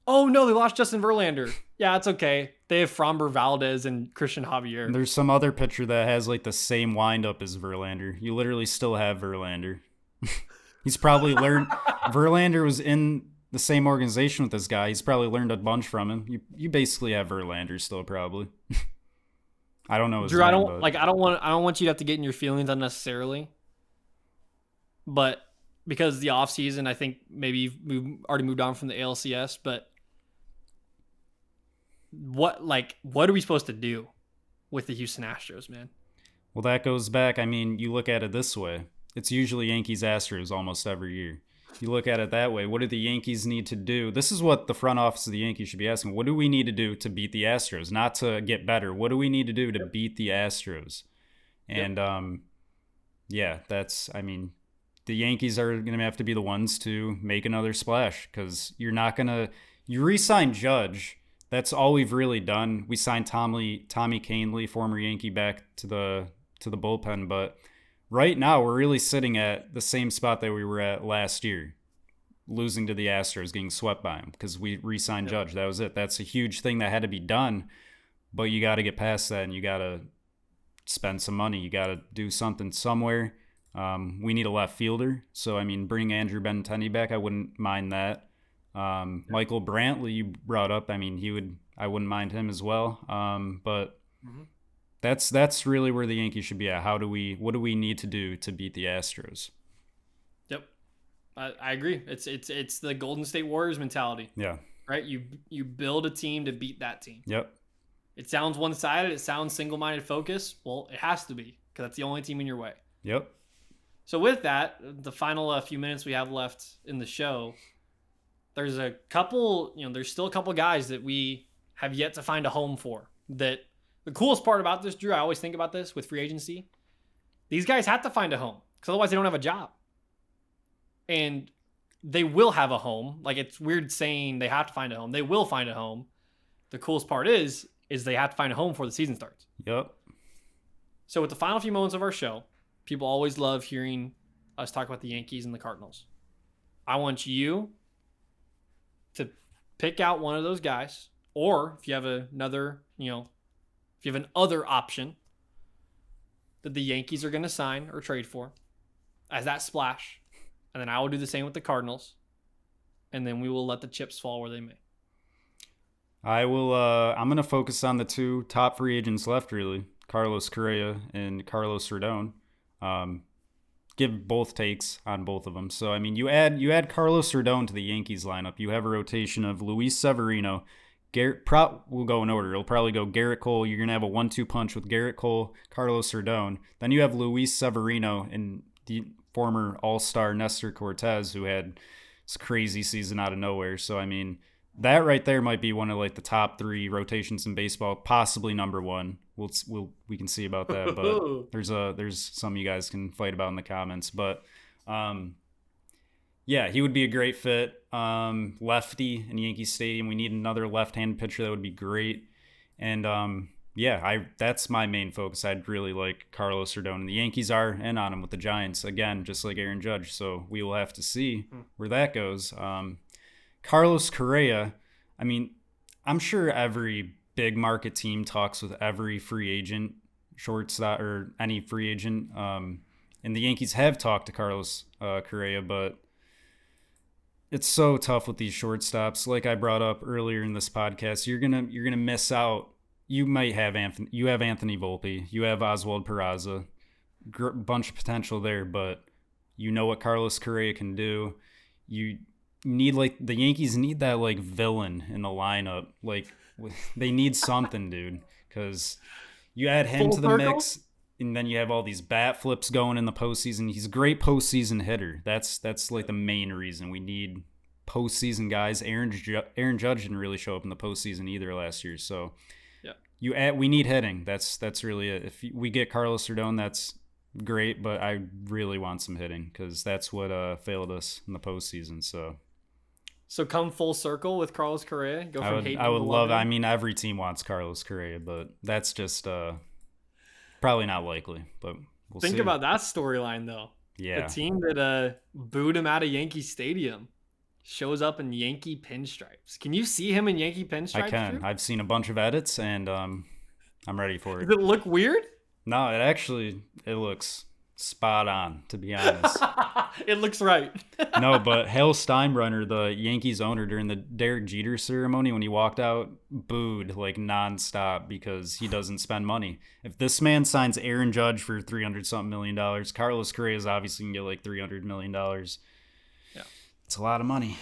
Oh, no, they lost Justin Verlander. Yeah, it's okay. They have Framber Valdez and Christian Javier. There's some other pitcher that has like the same windup as Verlander. You literally still have Verlander. He's probably learned. Verlander was in the same organization with this guy. He's probably learned a bunch from him. You basically have Verlander still probably. I don't know his Drew, name, I don't but... like. I don't want you to have to get in your feelings unnecessarily. But because the offseason, I think maybe we've already moved on from the ALCS. But what are we supposed to do with the Houston Astros, man? Well, that goes back. I mean, you look at it this way. It's usually Yankees Astros almost every year. You look at it that way. What do the Yankees need to do? This is what the front office of the Yankees should be asking. What do we need to do to beat the Astros? Not to get better. What do we need to do to beat the Astros? And, yeah, the Yankees are going to have to be the ones to make another splash because you're not going to – you re-sign Judge. That's all we've really done. We signed Tommy Kahnle, former Yankee, back to the bullpen, but – right now, we're really sitting at the same spot that we were at last year, losing to the Astros, getting swept by them because we re-signed Judge. That was it. That's a huge thing that had to be done, but you got to get past that and you got to spend some money. You got to do something somewhere. We need a left fielder. So, I mean, bring Andrew Benintendi back, I wouldn't mind that. Michael Brantley, you brought up. I mean, I wouldn't mind him as well. But... Mm-hmm. That's really where the Yankees should be at. What do we need to do to beat the Astros? Yep. I agree. It's the Golden State Warriors mentality. Yeah. Right? You build a team to beat that team. Yep. It sounds one-sided. It sounds single-minded focus. Well, it has to be because that's the only team in your way. Yep. So with that, the final few minutes we have left in the show, there's still a couple guys that we have yet to find a home for. That the coolest part about this, Drew, I always think about this with free agency. These guys have to find a home because otherwise they don't have a job. And they will have a home. Like, it's weird saying they have to find a home. They will find a home. The coolest part is they have to find a home before the season starts. Yep. So with the final few moments of our show, people always love hearing us talk about the Yankees and the Cardinals. I want you to pick out one of those guys, or if you have another, if you have an other option that the Yankees are going to sign or trade for as that splash. And then I will do the same with the Cardinals. And then we will let the chips fall where they may. I will. I'm going to focus on the two top free agents left, really. Carlos Correa and Carlos Rodon. Give both takes on both of them. So, I mean, you add Carlos Rodon to the Yankees lineup. You have a rotation of Luis Severino, we'll go in order. It'll probably go Garrett Cole. You're going to have a 1-2 punch with Garrett Cole, Carlos Rodon. Then you have Luis Severino and the former All-Star Nestor Cortez, who had this crazy season out of nowhere. So, I mean, that right there might be one of like the top 3 rotations in baseball, possibly number 1. We can see about that, but there's some you guys can fight about in the comments. But yeah, he would be a great fit. Lefty in Yankee Stadium. We need another left-handed pitcher. That would be great. And Yeah, that's my main focus. I'd really like Carlos Rodon. And the Yankees are in on him with the Giants again, just like Aaron Judge. So we will have to see where that goes. Carlos Correa. I mean, I'm sure every big market team talks with every free agent, shortstop or any free agent. And the Yankees have talked to Carlos Correa, but it's so tough with these shortstops. Like I brought up earlier in this podcast, you're gonna miss out. You might have Anthony Volpe, you have Oswald Peraza, bunch of potential there, but you know what Carlos Correa can do. You need the Yankees need that villain in the lineup. They need something, dude, because you add him to the mix, and then you have all these bat flips going in the postseason. He's a great postseason hitter. That's the main reason we need postseason guys. Aaron Judge didn't really show up in the postseason either last year, so. We need hitting. That's really it. If we get Carlos Rodon, that's great, but I really want some hitting because that's what failed us in the postseason. So come full circle with Carlos Correa. Go from hating I would to love. loving. I mean, every team wants Carlos Correa, but that's just probably not likely. But we'll see. Think about that storyline though. Yeah, the team that booed him out of Yankee Stadium shows up in Yankee pinstripes. Can you see him in Yankee pinstripes? I can. Drew? I've seen a bunch of edits, and I'm ready for it. Does it look weird? No, it looks spot on, to be honest. It looks right. No, but Hale Steinbrenner, the Yankees owner, during the Derek Jeter ceremony, when he walked out, booed nonstop because he doesn't spend money. If this man signs Aaron Judge for $300-something million, Carlos Correa is obviously going to get $300 million. Yeah. It's a lot of money.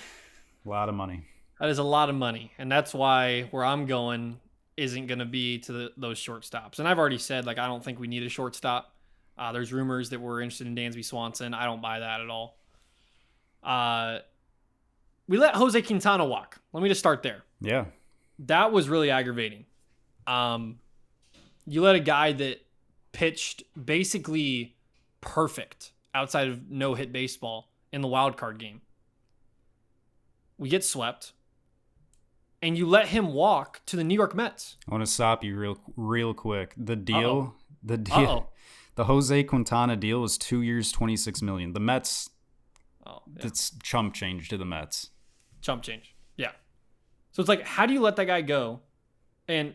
A lot of money. That is a lot of money. And that's why where I'm going isn't going to be to those shortstops. And I've already said, I don't think we need a shortstop. There's rumors that we're interested in Dansby Swanson. I don't buy that at all. We let Jose Quintana walk. Let me just start there. Yeah. That was really aggravating. You let a guy that pitched basically perfect outside of no-hit baseball in the wild card game. We get swept. And you let him walk to the New York Mets. I want to stop you real quick. The Jose Quintana deal was 2 years, $26 million. The Mets, it's chump change to the Mets. Chump change. Yeah. So it's how do you let that guy go? And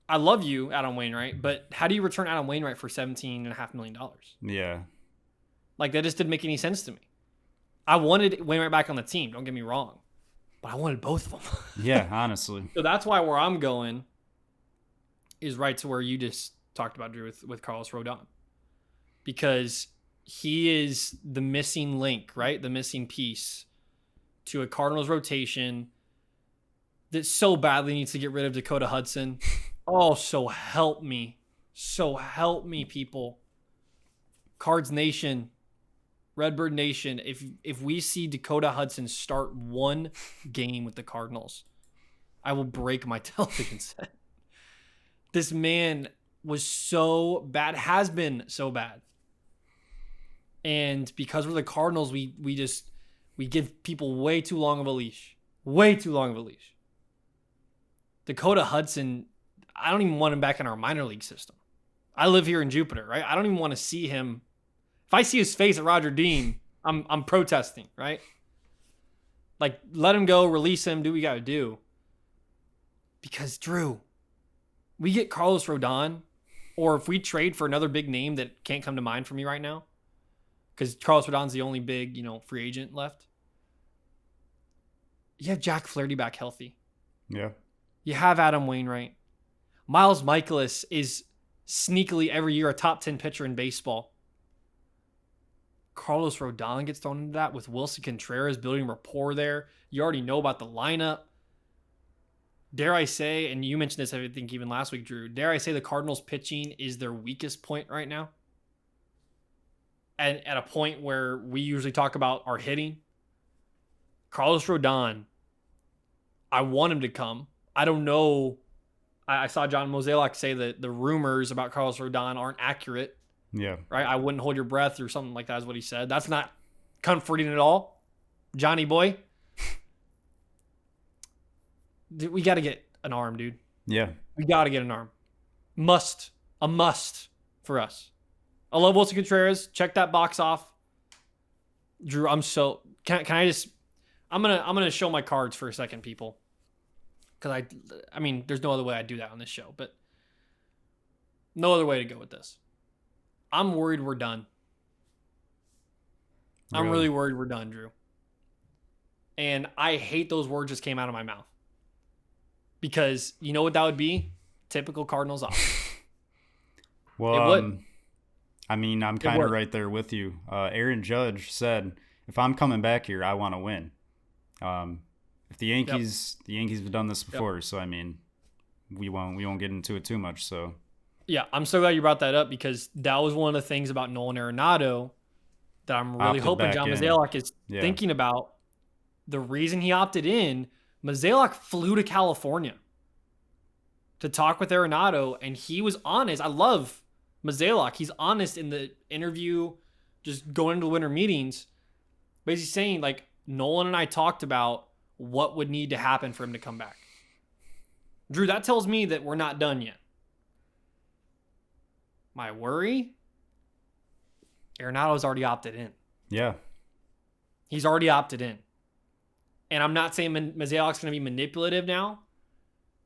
I love you, Adam Wainwright, but how do you return Adam Wainwright for $17.5 million? Yeah. That just didn't make any sense to me. I wanted Wainwright back on the team, don't get me wrong. But I wanted both of them. Yeah, honestly. So that's why where I'm going is right to where you just talked about, Drew, with Carlos Rodon. Because he is the missing link, right? The missing piece to a Cardinals rotation that so badly needs to get rid of Dakota Hudson. Oh, so help me. So help me, people. Cards Nation, Redbird Nation, if we see Dakota Hudson start one game with the Cardinals, I will break my television set. This man was so bad, has been so bad. And because we're the Cardinals, we give people way too long of a leash. Way too long of a leash. Dakota Hudson, I don't even want him back in our minor league system. I live here in Jupiter, right? I don't even want to see him. If I see his face at Roger Dean, I'm protesting, right? Let him go, release him, do what you got to do. Because, Drew, we get Carlos Rodon, or if we trade for another big name that can't come to mind for me right now, because Carlos Rodon's the only big, free agent left. You have Jack Flaherty back healthy. Yeah. You have Adam Wainwright. Miles Mikolas is sneakily every year a top 10 pitcher in baseball. Carlos Rodon gets thrown into that with Willson Contreras building rapport there. You already know about the lineup. Dare I say, and you mentioned this, I think, even last week, Drew, dare I say the Cardinals pitching is their weakest point right now? And at a point where we usually talk about our hitting, Carlos Rodon, I want him to come. I don't know. I saw John Mozeliak say that the rumors about Carlos Rodon aren't accurate. Yeah. Right? I wouldn't hold your breath or something like that is what he said. That's not comforting at all. Johnny boy. Dude, we got to get an arm, dude. Yeah. We got to get an arm. A must for us. I love Willson Contreras. Check that box off. Drew, can I just I'm gonna show my cards for a second, people. Because I mean, there's no other way I'd do that on this show, but no other way to go with this. I'm worried we're done. I'm really worried we're done, Drew. And I hate those words just came out of my mouth. Because you know what that would be? Typical Cardinals off. Well, it would. I mean, I'm kind of right there with you. Aaron Judge said, if I'm coming back here, I want to win. If the Yankees have done this before, so I mean, we won't get into it too much. So yeah, I'm so glad you brought that up because that was one of the things about Nolan Arenado that I'm really hoping John Mozeliak is thinking about. The reason he opted in, Mozeliak flew to California to talk with Arenado, and he was honest. I love Mozeliak. He's honest in the interview, just going into winter meetings, basically saying, like, Nolan and I talked about what would need to happen for him to come back. Drew, that tells me that we're not done yet. My worry, Arenado's already opted in. Yeah. He's already opted in. And I'm not saying Mozeliak's going to be manipulative now,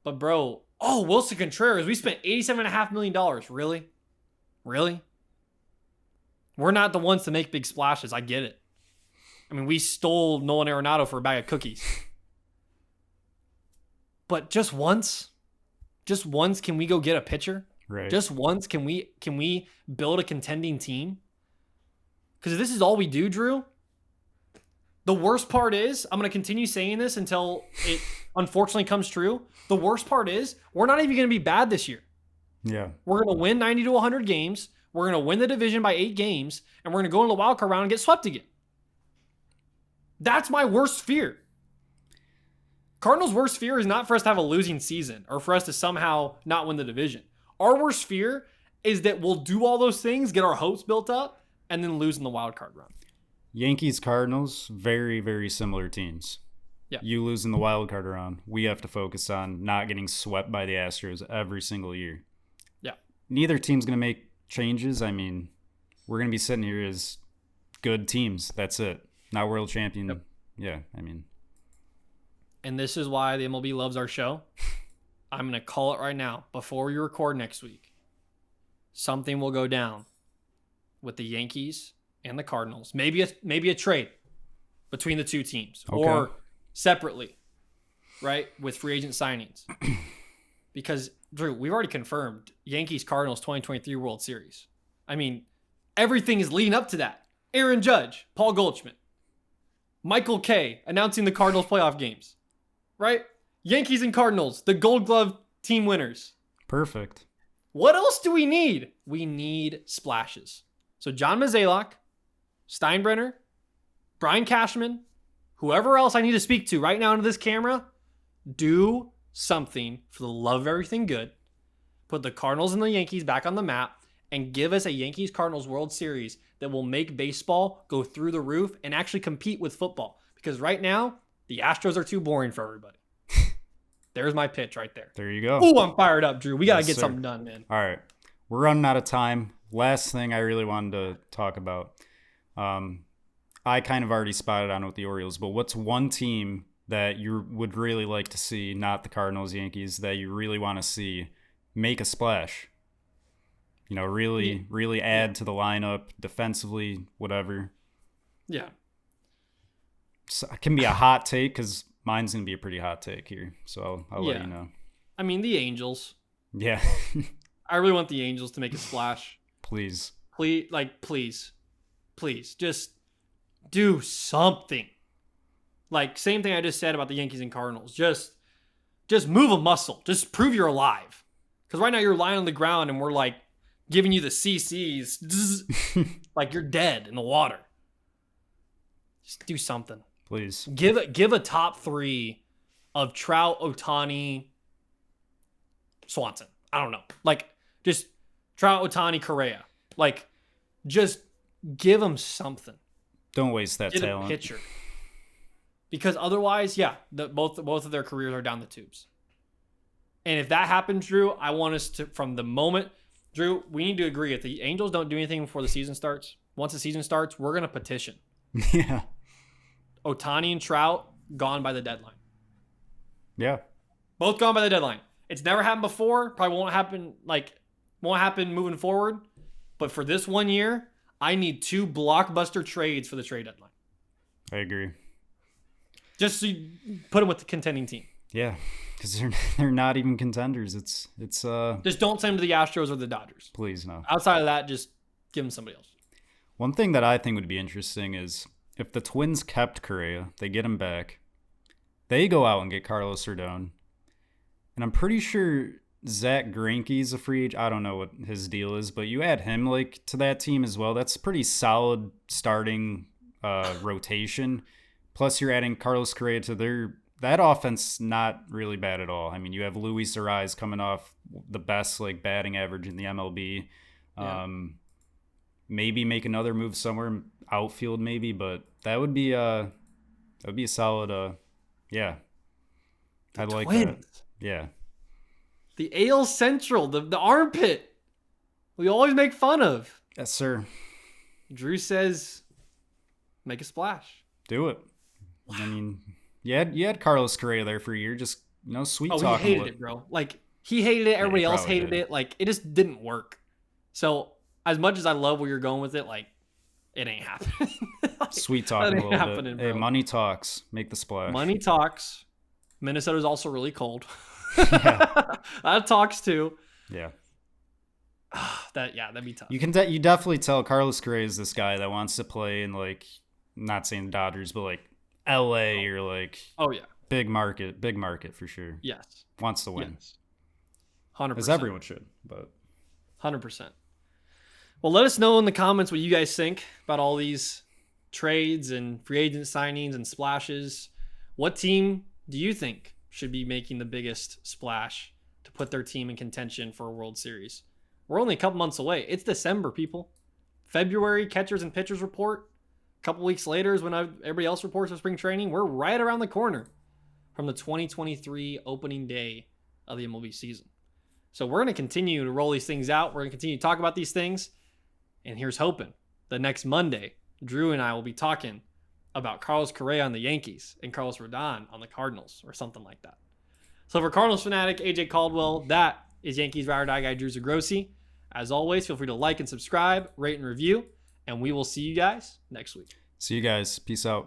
but bro, Willson Contreras, we spent $87.5 million. Really? Really? We're not the ones to make big splashes. I get it. I mean, we stole Nolan Arenado for a bag of cookies. But just once, can we go get a pitcher? Right. Just once, can we build a contending team? Because if this is all we do, Drew, the worst part is, I'm going to continue saying this until it unfortunately comes true. The worst part is, we're not even going to be bad this year. Yeah. We're going to win 90 to 100 games. We're going to win the division by 8 games. And we're going to go in the wild card round and get swept again. That's my worst fear. Cardinals' worst fear is not for us to have a losing season or for us to somehow not win the division. Our worst fear is that we'll do all those things, get our hopes built up, and then lose in the wild card round. Yankees, Cardinals, very, very similar teams. Yeah. You lose in the wild card round. We have to focus on not getting swept by the Astros every single year. Yeah. Neither team's going to make changes. I mean, we're going to be sitting here as good teams. That's it. Not world champion. Yep. Yeah, I mean. And this is why the MLB loves our show. I'm going to call it right now. Before we record next week, something will go down with the Yankees and the Cardinals. Maybe a trade between the two teams or separately, right, with free agent signings. Because, Drew, we've already confirmed Yankees-Cardinals 2023 World Series. I mean, everything is leading up to that. Aaron Judge, Paul Goldschmidt, Michael Kay announcing the Cardinals playoff games, right? Yankees and Cardinals, the Gold Glove team winners. Perfect. What else do we need? We need splashes. So John Mozeliak, Steinbrenner, Brian Cashman, whoever else I need to speak to right now into this camera, do something for the love of everything good. Put the Cardinals and the Yankees back on the map and give us a Yankees-Cardinals World Series that will make baseball go through the roof and actually compete with football. Because right now, the Astros are too boring for everybody. There's my pitch right there. There you go. Ooh, I'm fired up, Drew. We got to get something done, man. All right. We're running out of time. Last thing I really wanted to talk about. I kind of already spotted on with the Orioles, but what's one team that you would really like to see, not the Cardinals, Yankees, that you really want to see make a splash? You know, really add to the lineup defensively, whatever. Yeah. So it can be a hot take because mine's going to be a pretty hot take here. So I'll let you know. I mean, the Angels. Yeah. I really want the Angels to make a splash. Please. Please. Just do something. Like, same thing I just said about the Yankees and Cardinals. Just move a muscle. Just prove you're alive. Because right now you're lying on the ground and we're like giving you the CCs. Like you're dead in the water. Just do something. Please. Give a top 3 of Trout, Ohtani, Swanson. I don't know. Like, just Trout, Ohtani, Correa. Like, just give them something. Don't waste that talent. Get a pitcher. Because otherwise, both of their careers are down the tubes. And if that happens, Drew, I want us to, from the moment, Drew, we need to agree if the Angels don't do anything before the season starts, once the season starts, we're going to petition. Yeah. Ohtani and Trout gone by the deadline. Yeah. Both gone by the deadline. It's never happened before. Probably won't happen moving forward. But for this 1 year, I need 2 blockbuster trades for the trade deadline. I agree. Just so you put them with the contending team. Yeah, because they're not even contenders. It's Just don't send them to the Astros or the Dodgers. Please no. Outside of that, just give them somebody else. One thing that I think would be interesting is if the Twins kept Correa, they get him back, they go out and get Carlos Rodon, and I'm pretty sure Zach Greinke's a free agent. I don't know what his deal is, but you add him like to that team as well. That's pretty solid starting rotation. Plus, you're adding Carlos Correa to that offense. Not really bad at all. I mean, you have Luis Ariz coming off the best like batting average in the MLB. Yeah. Maybe make another move somewhere outfield, maybe, but that would be a solid. Yeah, I like that. Yeah. The AL Central, the armpit, we always make fun of. Yes, sir. Drew says, make a splash. Do it. Wow. I mean, you had Carlos Correa there for a year, just sweet talking. Oh, he hated it, bro. Like he hated it. Everybody else hated it. Like it just didn't work. So as much as I love where you're going with it, like it ain't happening. Like, sweet talking a little bit. Hey, money talks. Make the splash. Money talks. Minnesota's also really cold. Yeah. That talks too. Yeah. That'd be tough. You definitely tell Carlos Correa is this guy that wants to play in like, not saying the Dodgers, but like LA or like big market for sure. Yes. Wants to win. Yes. 100%. As everyone should, but 100%. Well, let us know in the comments what you guys think about all these trades and free agent signings and splashes. What team do you think should be making the biggest splash to put their team in contention for a World Series? We're only a couple months away. It's December, people. February catchers and pitchers report. A couple weeks later is when everybody else reports for spring training. We're right around the corner from the 2023 opening day of the MLB season. So we're going to continue to roll these things out. We're going to continue to talk about these things. And here's hoping the next Monday, Drew and I will be talking about Carlos Correa on the Yankees and Carlos Rodon on the Cardinals or something like that. So for Cardinals fanatic AJ Caldwell, that is Yankees Ride or Die guy Drew Zigrossi. As always, feel free to like and subscribe, rate and review, and we will see you guys next week. See you guys. Peace out.